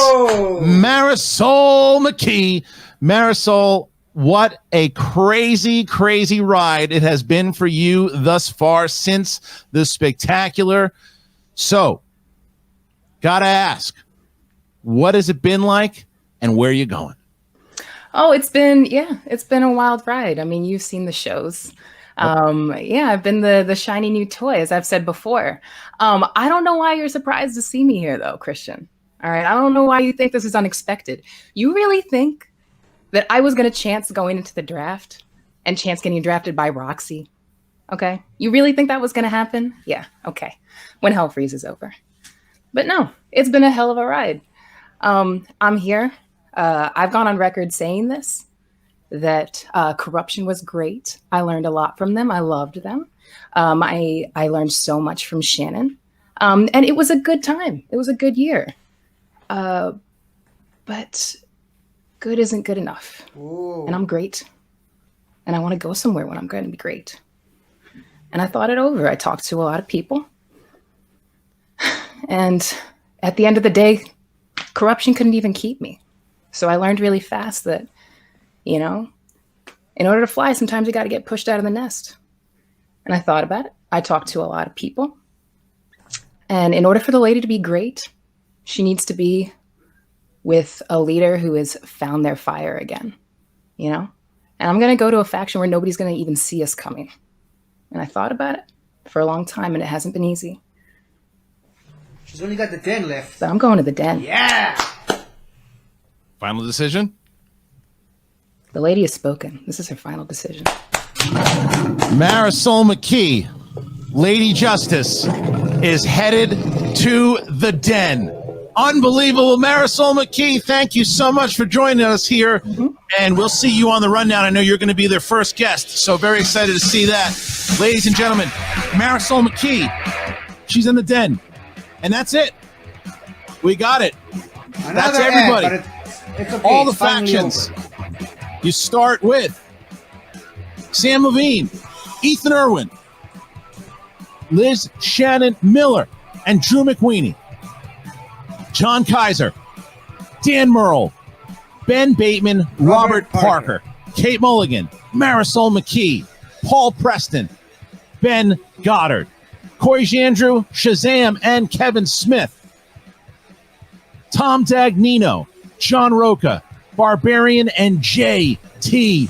Marisol McKee. Marisol, what a crazy, crazy ride it has been for you thus far since the spectacular. So, gotta ask, what has it been like and where are you going? Oh, it's been a wild ride. I mean, you've seen the shows. I've been the shiny new toy, as I've said before. I don't know why you're surprised to see me here, though, Christian. All right, I don't know why you think this is unexpected. You really think that I was going to chance going into the draft and chance getting drafted by Roxy? Okay, you really think that was going to happen? Yeah, okay. When hell freezes over. But no, it's been a hell of a ride. I'm here. I've gone on record saying this, that corruption was great. I learned a lot from them. I loved them. I learned so much from Shannon. And it was a good time. It was a good year. But good isn't good enough. Ooh. And I'm great. And I want to go somewhere when I'm going to be great. And I thought it over. I talked to a lot of people. And at the end of the day, corruption couldn't even keep me. So I learned really fast that, in order to fly, sometimes you got to get pushed out of the nest. And I thought about it. I talked to a lot of people. And in order for the lady to be great, she needs to be with a leader who has found their fire again, And I'm going to go to a faction where nobody's going to even see us coming. And I thought about it for a long time, and it hasn't been easy. She's only got the den left. But I'm going to the den. Yeah! Final decision? The lady has spoken. This is her final decision. Marisol McKee, Lady Justice, is headed to the den. Unbelievable. Marisol McKee, thank you so much for joining us here. And we'll see you on the rundown. I know you're going to be their first guest, so very excited to see that. Ladies and gentlemen, Marisol McKee, she's in the den. And that's it. We got it. That's everybody. But it's okay. All the It's finally factions. over. You start with Sam Levine, Ethan Irwin, Liz Shannon Miller, and Drew McWeeny. John Kaiser, Dan Merle, Ben Bateman, Robert Parker, Kate Mulligan, Marisol McKee, Paul Preston, Ben Goddard, Corey Jandrew, Shazam, and Kevin Smith. Tom Dagnino, John Roca, Barbarian, and JTE.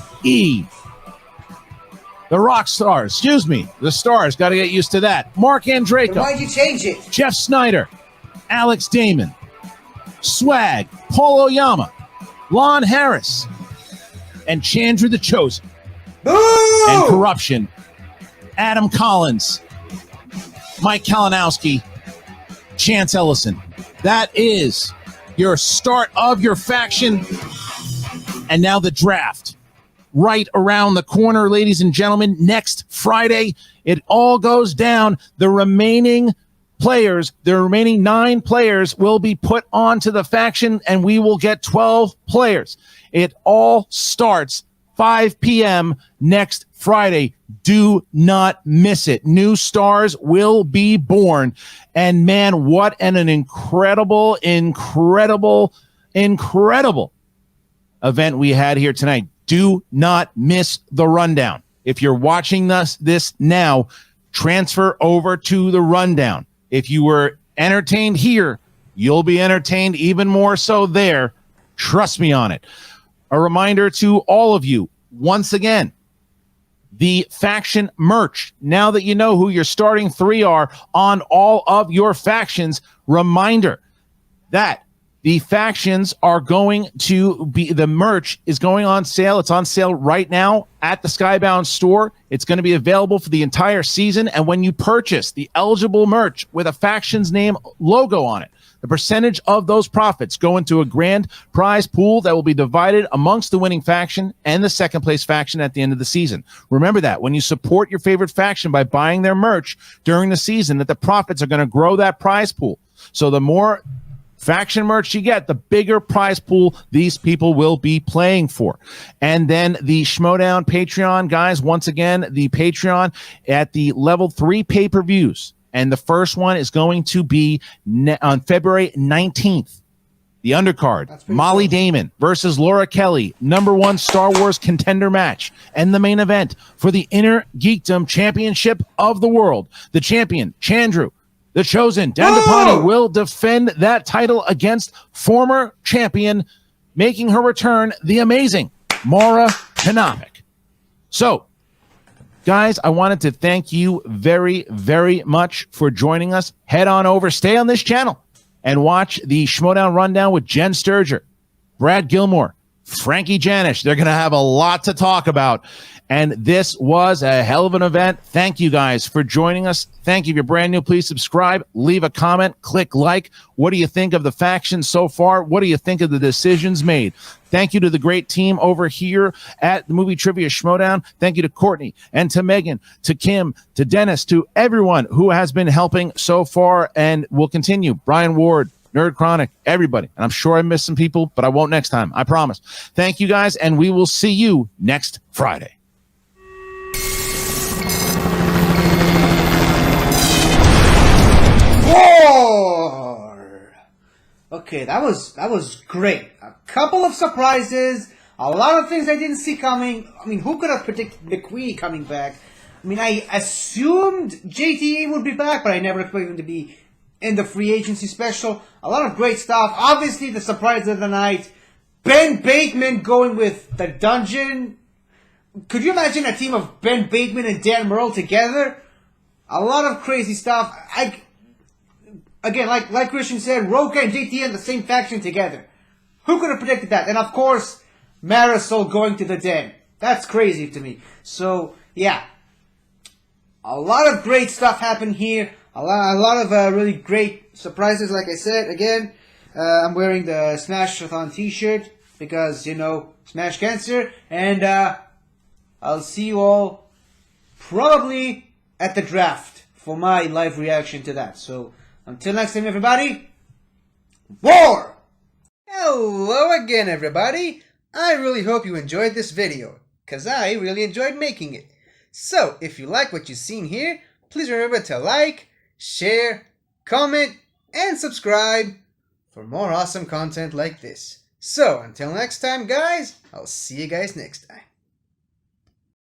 The rock stars, the stars, got to get used to that. Mark Andreyko. Why'd you change it? Jeff Snyder, Alex Damon, Swag, Paul Oyama, Lon Harris, and Chandra the Chosen. Boo! And Corruption, Adam Collins, Mike Kalinowski, Chance Ellison. That is your start of your faction. And now the draft. Right around the corner, ladies and gentlemen. Next Friday, it all goes down. The remaining 9 players will be put onto the faction, and we will get 12 players. It all starts 5 p.m. next Friday. Do not miss it. New stars will be born. And man, what an incredible event we had here tonight. Do not miss the rundown. If you're watching this now, transfer over to the rundown. If you were entertained here, you'll be entertained even more so there. Trust me on it. A reminder to all of you, once again, the faction merch. Now that you know who your starting 3 are on all of your factions, reminder that the factions are going to be, the merch is going on sale. It's on sale right now at the Skybound store. It's going to be available for the entire season. And when you purchase the eligible merch with a faction's name logo on it, the percentage of those profits go into a grand prize pool that will be divided amongst the winning faction and the second place faction at the end of the season. Remember that when you support your favorite faction by buying their merch during the season, that the profits are going to grow that prize pool. So the more faction merch you get, the bigger prize pool these people will be playing for. And then the Schmoedown Patreon, guys, once again, the Patreon at the level 3 pay-per-views. And the first one is going to be on February 19th. The undercard, Molly Damon versus Laura Kelly, #1 Star Wars contender match. And the main event for the Inner Geekdom Championship of the World. The champion, Chandru, the chosen, Dandapani, will defend that title against former champion, making her return, the amazing Maura Kanopik. So, guys, I wanted to thank you very, very much for joining us. Head on over, stay on this channel, and watch the Schmoedown Rundown with Jen Sturger, Brad Gilmore, Frankie Janish. They're going to have a lot to talk about. And this was a hell of an event. Thank you guys for joining us. Thank you. If you're brand new, please subscribe, leave a comment, click like. What do you think of the factions so far? What do you think of the decisions made? Thank you to the great team over here at the Movie Trivia Schmoedown. Thank you to Courtney and to Megan, to Kim, to Dennis, to everyone who has been helping so far and will continue. Brian Ward, Nerd Chronic, everybody. And I'm sure I missed some people, but I won't next time. I promise. Thank you guys, and we will see you next Friday. War! Okay, that was great. A couple of surprises, a lot of things I didn't see coming. I mean, who could have predicted McQueen coming back? I mean, I assumed JTA would be back, but I never expected him to be in the free agency special. A lot of great stuff. Obviously, the surprise of the night, Ben Bateman going with the Dungeon. Could you imagine a team of Ben Bateman and Dan Murrell together? A lot of crazy stuff. Again, like Christian said, Roka and JT in the same faction together. Who could have predicted that? And of course, Marisol going to the Den. That's crazy to me. So, yeah. A lot of great stuff happened here. A lot of really great surprises, like I said. Again, I'm wearing the Smash-a-thon t-shirt because, you know, Smash Cancer. And I'll see you all probably at the draft for my live reaction to that. So, until next time, everybody, war! Hello again, everybody. I really hope you enjoyed this video, because I really enjoyed making it. So, if you like what you've seen here, please remember to like, share, comment, and subscribe for more awesome content like this. So, until next time, guys, I'll see you guys next time.